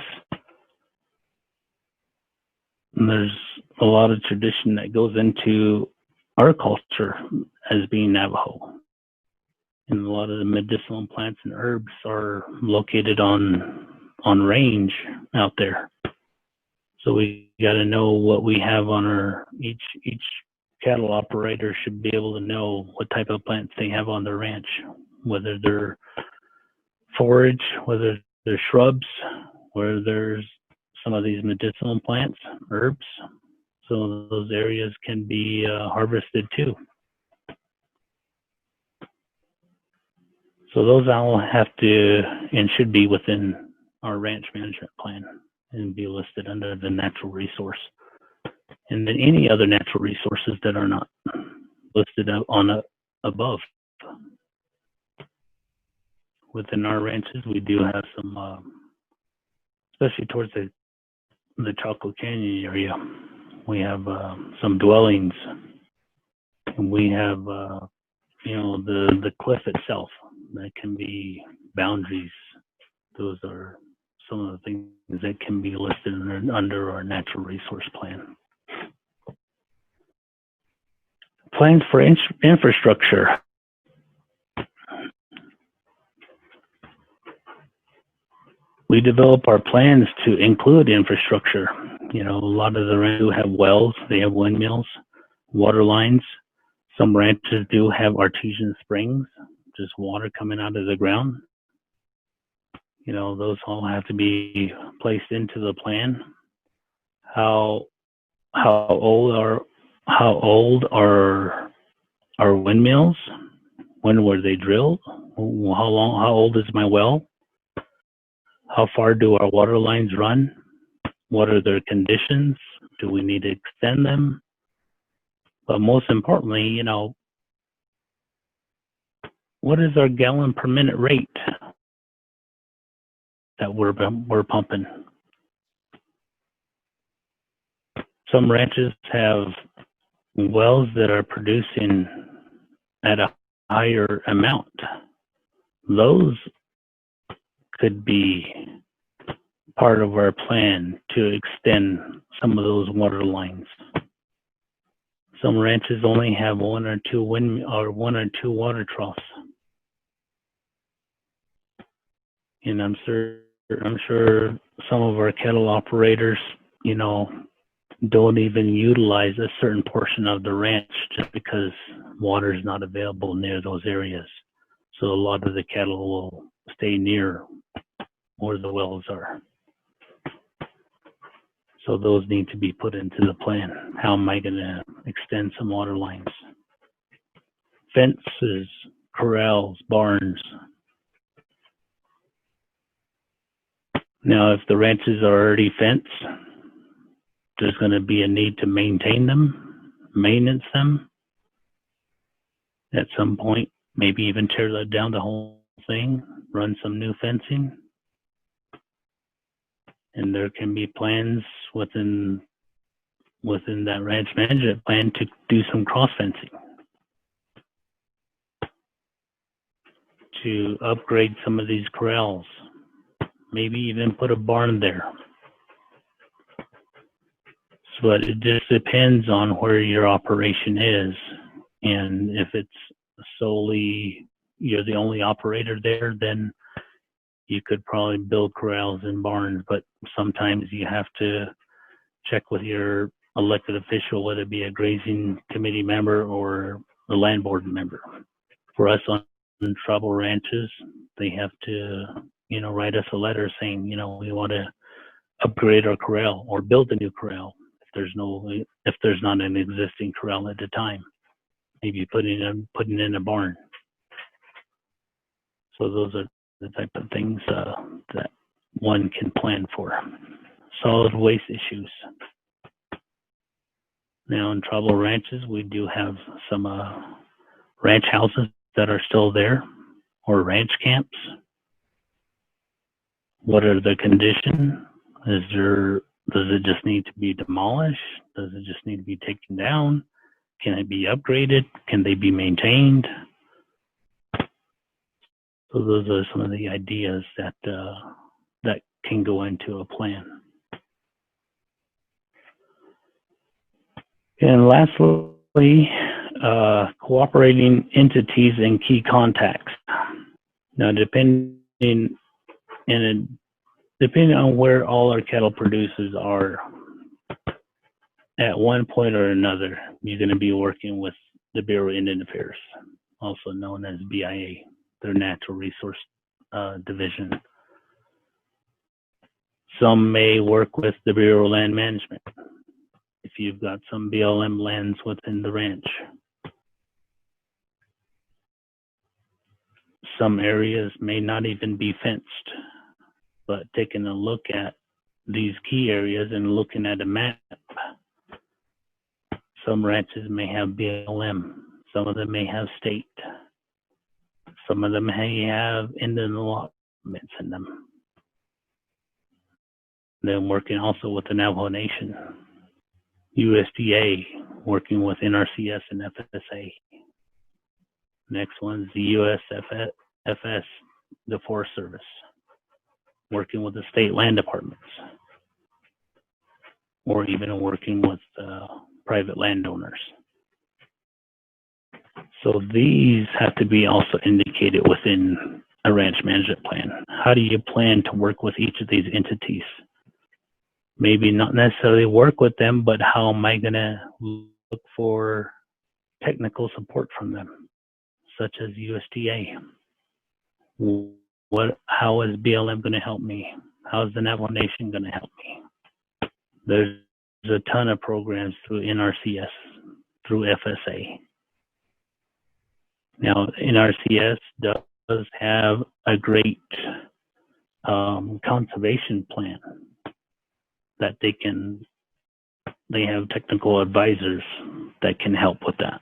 And there's a lot of tradition that goes into our culture as being Navajo. And a lot of the medicinal plants and herbs are located on range out there. So we got to know what we have on our, each cattle operator should be able to know what type of plants they have on their ranch, whether they're forage, whether they're shrubs, where there's some of these medicinal plants, herbs. So those areas can be harvested too. So those all have to and should be within our ranch management plan and be listed under the natural resource. And then any other natural resources that are not listed above. Within our ranches, we do have some, especially towards the Chaco Canyon area, we have some dwellings, and we have, the cliff itself that can be boundaries. Those are some of the things that can be listed under our natural resource plan. Plans for infrastructure. we develop our plans to include infrastructure. You know, a lot of the ranches do have wells, they have windmills, water lines. Some ranches do have artesian springs, just water coming out of the ground. You know, those all have to be placed into the plan. How old are our windmills? When were they drilled? How old is my well? How far do our water lines run? What are their conditions? Do we need to extend them? But most importantly, you know, what is our gallon per minute rate that we're pumping? Some ranches have wells that are producing at a higher amount. Those could be part of our plan to extend some of those water lines. Some ranches only have one or two water troughs. And I'm sure some of our cattle operators, you know, don't even utilize a certain portion of the ranch just because water is not available near those areas. So a lot of the cattle will stay near where the wells are. So those need to be put into the plan. How am I going to extend some water lines? Fences, corrals, barns. Now, if the ranches are already fenced, there's going to be a need to maintain them, maintenance them. At some point, maybe even tear down the whole thing, run some new fencing. And there can be plans within that ranch management plan to do some cross fencing, to upgrade some of these corrals, maybe even put a barn there. But it just depends on where your operation is, and if it's solely you're the only operator there, then you could probably build corrals and barns. But sometimes you have to check with your elected official, whether it be a grazing committee member or a land board member. For us on tribal ranches, they have to, you know, write us a letter saying, you know, we want to upgrade our corral or build a new corral. If there's not an existing corral at the time, maybe putting in a barn. So those are the type of things that one can plan for. Solid waste issues. Now in tribal ranches, we do have some ranch houses that are still there, or ranch camps. What are the conditions? Does it just need to be demolished? Does it just need to be taken down? Can it be upgraded? Can they be maintained? So those are some of the ideas that can go into a plan. And lastly, cooperating entities and key contacts. Now, depending on where all our cattle producers are, at one point or another, you're going to be working with the Bureau of Indian Affairs, also known as BIA, their Natural Resource Division. Some may work with the Bureau of Land Management if you've got some BLM lands within the ranch. Some areas may not even be fenced, but taking a look at these key areas and looking at a map, some ranches may have BLM, some of them may have state, some of them may have Indian allotments in them. Then working also with the Navajo Nation, USDA, working with NRCS and FSA. Next one's the USFS, the Forest Service, working with the state land departments, or even working with private landowners. So these have to be also indicated within a ranch management plan? How do you plan to work with each of these entities? Maybe not necessarily work with them, but how am I going to look for technical support from them, such as USDA? How is BLM going to help me? How is the Navajo Nation going to help me? There's a ton of programs through NRCS, through FSA. Now, NRCS does have a great conservation plan that they have technical advisors that can help with that.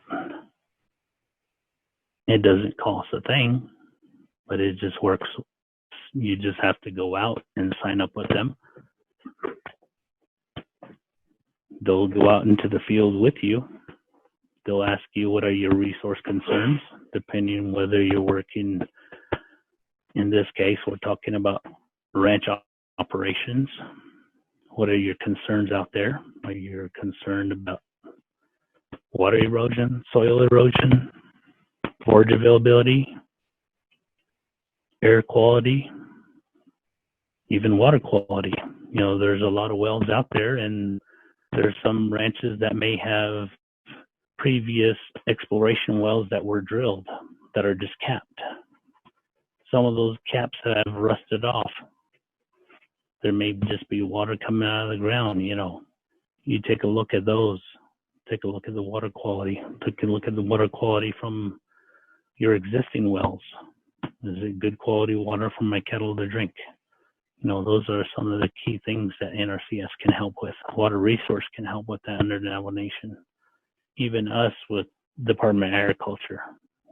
It doesn't cost a thing, but it just works. You just have to go out and sign up with them. They'll go out into the field with you. They'll ask you what are your resource concerns, depending on whether you're working, in this case, we're talking about ranch operations. What are your concerns out there? Are you concerned about water erosion, soil erosion, forage availability, air quality, even water quality? You know, there's a lot of wells out there, and there's some ranches that may have previous exploration wells that were drilled that are just capped. Some of those caps have rusted off. There may just be water coming out of the ground, you know. You take a look at those. Take a look at the water quality. Take a look at the water quality from your existing wells. Is it good quality water for my cattle to drink? You know, those are some of the key things that NRCS can help with. Water Resource can help with that under Navajo Nation. Even us with Department of Agriculture,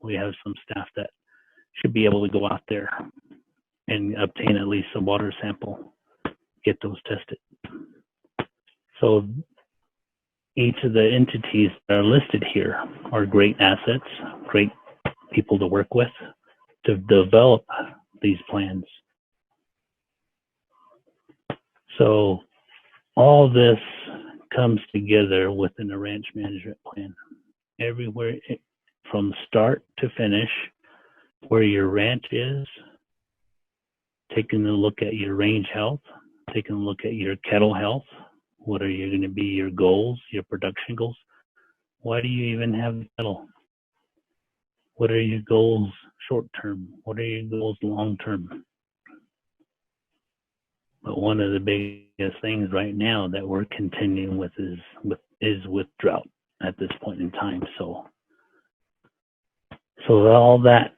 we have some staff that should be able to go out there and obtain at least a water sample, get those tested. So each of the entities that are listed here are great assets, great people to work with to develop these plans. So all this comes together within a ranch management plan. Everywhere from start to finish, where your ranch is, taking a look at your range health, taking a look at your cattle health. What are going to be your goals, your production goals? Why do you even have cattle? What are your goals short term? What are your goals long term? But one of the biggest things right now that we're continuing with is with drought at this point in time. So all that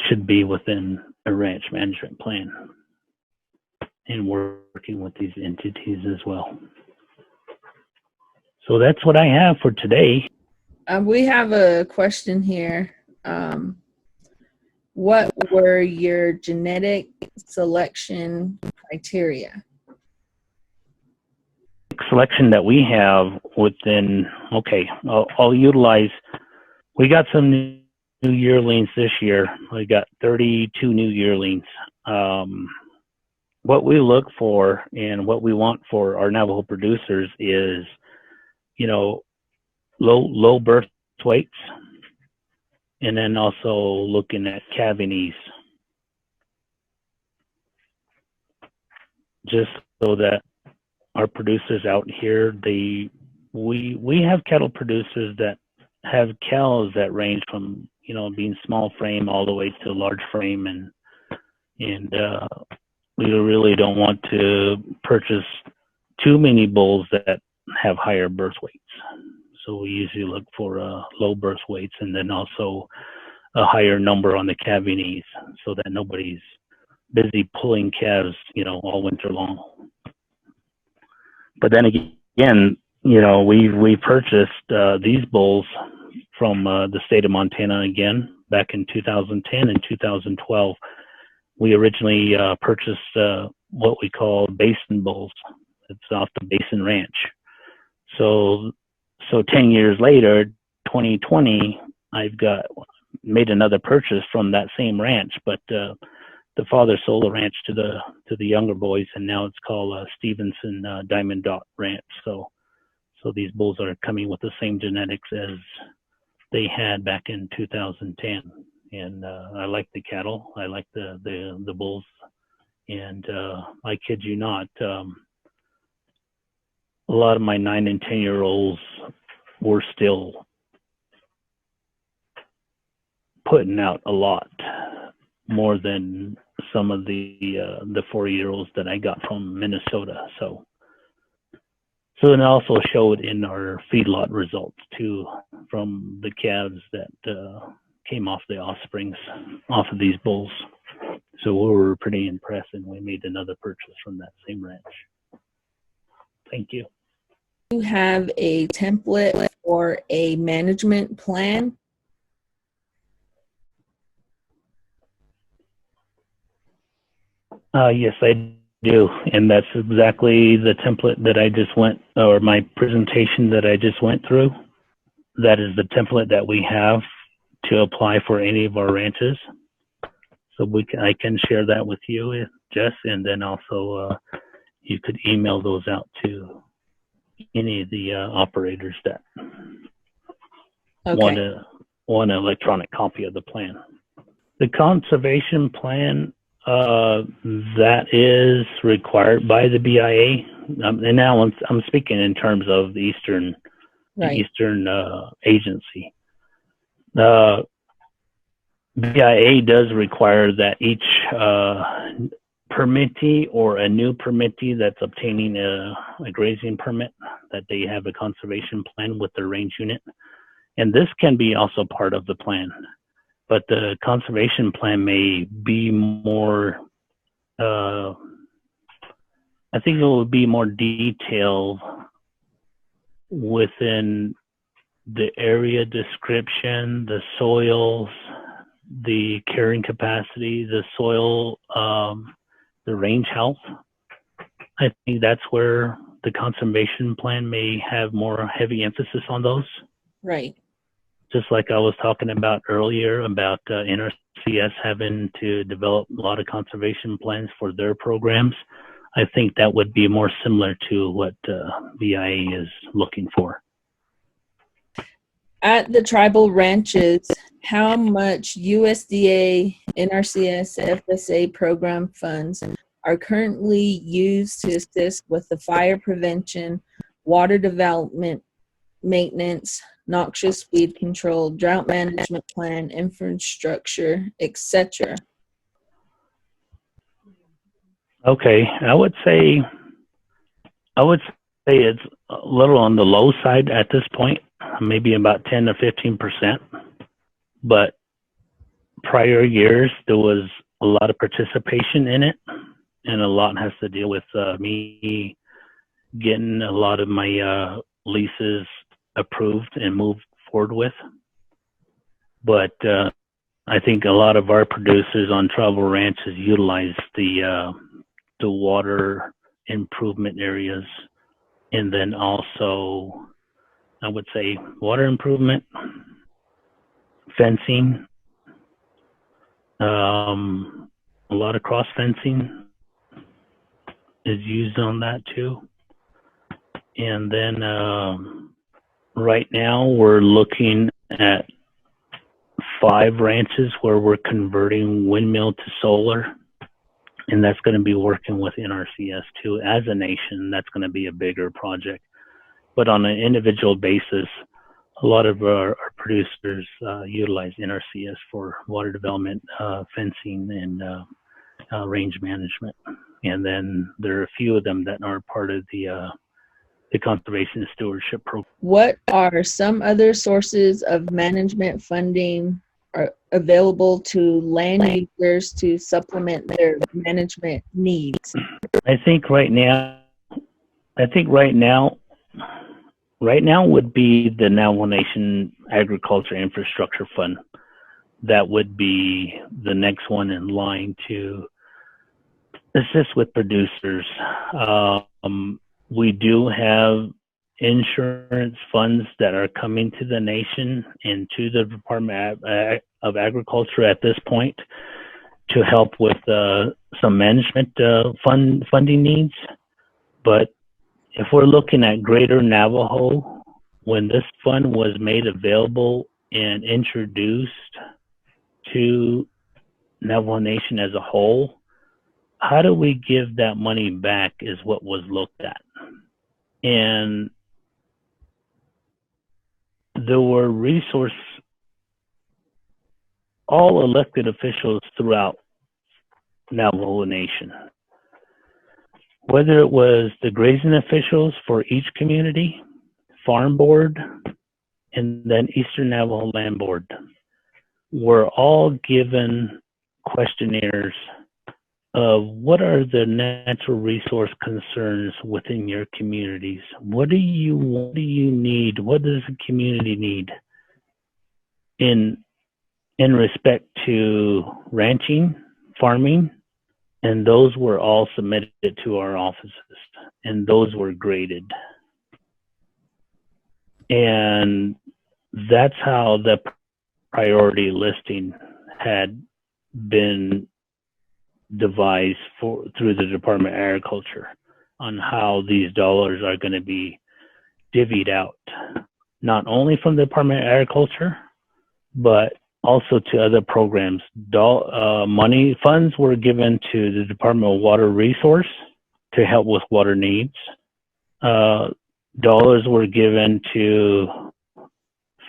should be within a ranch management plan, and working with these entities as well. So that's what I have for today. We have a question here. What were your genetic selection criteria? Selection that we have within, okay, I'll utilize, we got some new yearlings this year. We got 32 new yearlings. What we look for and what we want for our Navajo producers is, you know, low birth weights, and then also looking at calving ease, just so that our producers out here, we have cattle producers that have cows that range from, you know, being small frame all the way to large frame, and we really don't want to purchase too many bulls that have higher birth weights. So we usually look for low birth weights, and then also a higher number on the calving ease, so that nobody's busy pulling calves, you know, all winter long. But then again, you know, we purchased these bulls from the state of Montana again back in 2010 and 2012. We originally purchased what we call basin bulls. It's off the Basin Ranch. So 10 years later, 2020, I've made another purchase from that same ranch, but the father sold the ranch to the younger boys, and now it's called Stevenson Diamond Dot Ranch. So these bulls are coming with the same genetics as they had back in 2010, and I like the cattle. I like the bulls, and I kid you not, a lot of my 9 and 10-year-olds were still putting out a lot more than some of the 4-year-olds that I got from Minnesota. So it also showed in our feedlot results too, from the calves that came off the offsprings off of these bulls. So we were pretty impressed, and we made another purchase from that same ranch. Thank you. You have a template for a management plan. Yes, I do. And that's exactly the template that I just or my presentation that I just went through. That is the template that we have to apply for any of our ranches. So I can share that with you, Jess, and then also you could email those out to any of the operators that want an electronic copy of the plan. The conservation plan, that is required by the BIA. And now I'm speaking in terms of the Eastern agency. The BIA does require that each permittee or a new permittee that's obtaining a grazing permit, that they have a conservation plan with their range unit. And this can be also part of the plan. But the conservation plan may be more, I think it will be more detailed within the area description, the soils, the carrying capacity, the soil, the range health. I think that's where the conservation plan may have more heavy emphasis on those. Right. Just like I was talking about earlier about NRCS having to develop a lot of conservation plans for their programs, I think that would be more similar to what BIA is looking for. At the tribal ranches, how much USDA, NRCS, FSA program funds are currently used to assist with the fire prevention, water development, maintenance, noxious weed control, drought management plan, infrastructure, etc.? Okay, I would say it's a little on the low side at this point, maybe about 10 to 15%. But prior years, there was a lot of participation in it, and a lot has to deal with me getting a lot of my leases approved and moved forward with. But I think a lot of our producers on tribal ranches utilize the water improvement areas, and then also I would say water improvement, fencing, a lot of cross fencing is used on that too. And then right now we're looking at 5 ranches where we're converting windmill to solar. And that's going to be working with NRCS too. As a nation, that's going to be a bigger project. But on an individual basis, a lot of our producers utilize NRCS for water development, fencing, and range management. And then there are a few of them that are part of the conservation and stewardship program. What are some other sources of management funding are available to land users to supplement their management needs? I think right now would be the Navajo Nation Agriculture Infrastructure Fund. That would be the next one in line to assist with producers. We do have insurance funds that are coming to the nation and to the Department of Agriculture at this point to help with some management funding needs. But if we're looking at Greater Navajo, when this fund was made available and introduced, to Navajo Nation as a whole. How do we give that money back is what was looked at. And there were all elected officials throughout Navajo Nation, whether it was the grazing officials for each community, farm board, and then Eastern Navajo Land Board, were all given questionnaires of what are the natural resource concerns within your communities. What do you need? What does the community need in respect to ranching, farming? And those were all submitted to our offices, and those were graded. And that's how the priority listing had been devised through the Department of Agriculture on how these dollars are going to be divvied out, not only from the Department of Agriculture, but also to other programs. Funds were given to the Department of Water Resource to help with water needs. Dollars were given to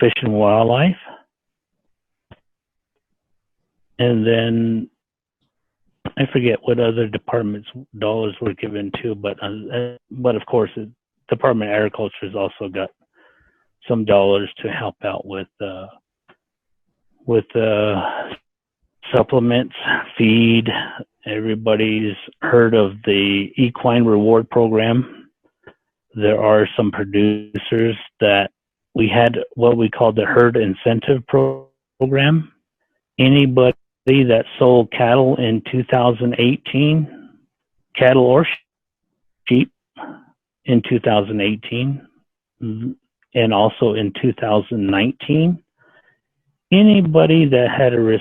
Fish and Wildlife. And then I forget what other departments dollars were given to, but of course, the Department of Agriculture has also got some dollars to help out with supplements, feed. Everybody's heard of the Equine Reward Program. There are some producers that we had what we called the Herd Incentive Program. Anybody that sold cattle in 2018, cattle or sheep in 2018, and also in 2019, anybody that had a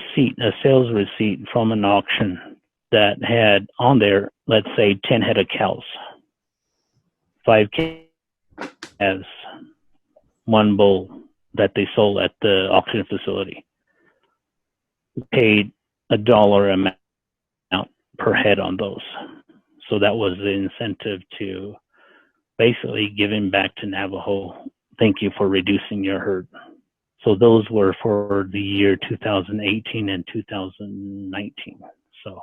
sales receipt from an auction that had on there, let's say 10 head of cows, 5 calves, 1 bull that they sold at the auction facility, paid $1 amount per head on those. So that was the incentive to basically giving back to Navajo. Thank you for reducing your herd. So those were for the year 2018 and 2019. So,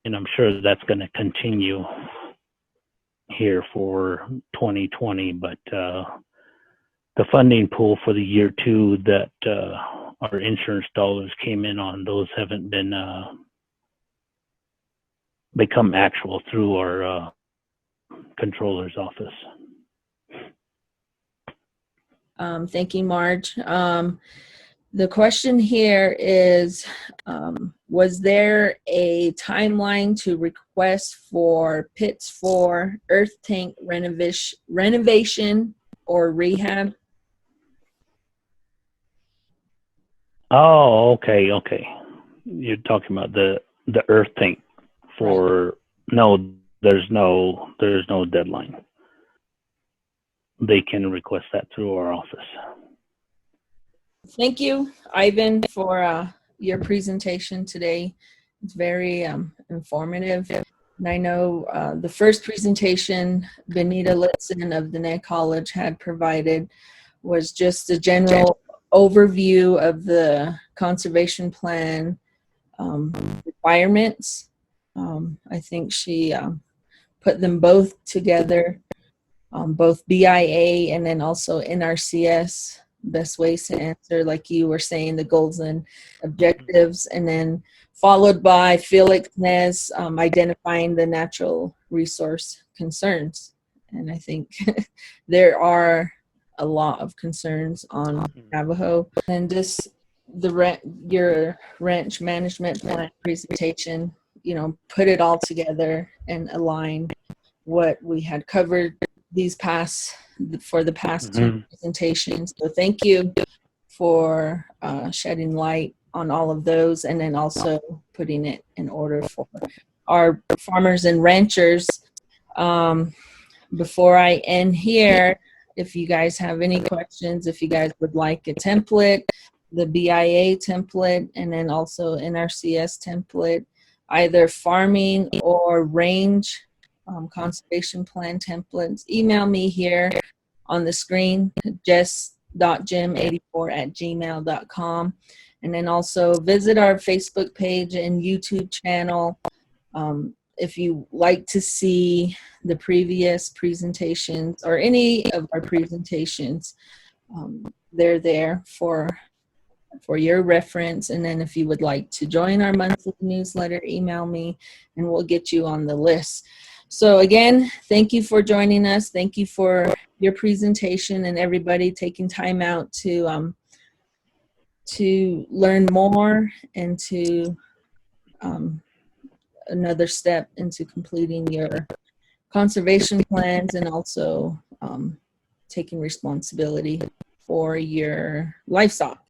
and I'm sure that's going to continue here for 2020, but the funding pool for the year 2 that our insurance dollars came in on, those haven't been become actual through our controller's office. Thank you, Marge. The question here is, was there a timeline to request for pits for earth tank renovation or rehab? Oh, okay. You're talking about the earth tank for, right. No, there's no deadline. They can request that through our office. Thank you, Ivan, for your presentation today. It's very informative. And I know the first presentation Benita Litzen of the Ned College had provided was just a general overview of the conservation plan requirements. I think she put them both together, both BIA and then also NRCS, best ways to answer, like you were saying, the goals and objectives, and then followed by Felix Nez identifying the natural resource concerns. And I think there are a lot of concerns on Navajo. And just your ranch management plan presentation, put it all together and align what we had covered for the past two presentations. So thank you for shedding light on all of those, and then also putting it in order for our farmers and ranchers. Before I end here, if you guys have any questions, if you guys would like a template, the BIA template, and then also NRCS template, either farming or range conservation plan templates. Email me here on the screen, jess.jim84@gmail.com. And then also visit our Facebook page and YouTube channel. If you like to see the previous presentations or any of our presentations, they're there for your reference. And then if you would like to join our monthly newsletter, email me and we'll get you on the list. So again, thank you for joining us. Thank you for your presentation and everybody taking time out to learn more and to another step into completing your conservation plans and also taking responsibility for your livestock.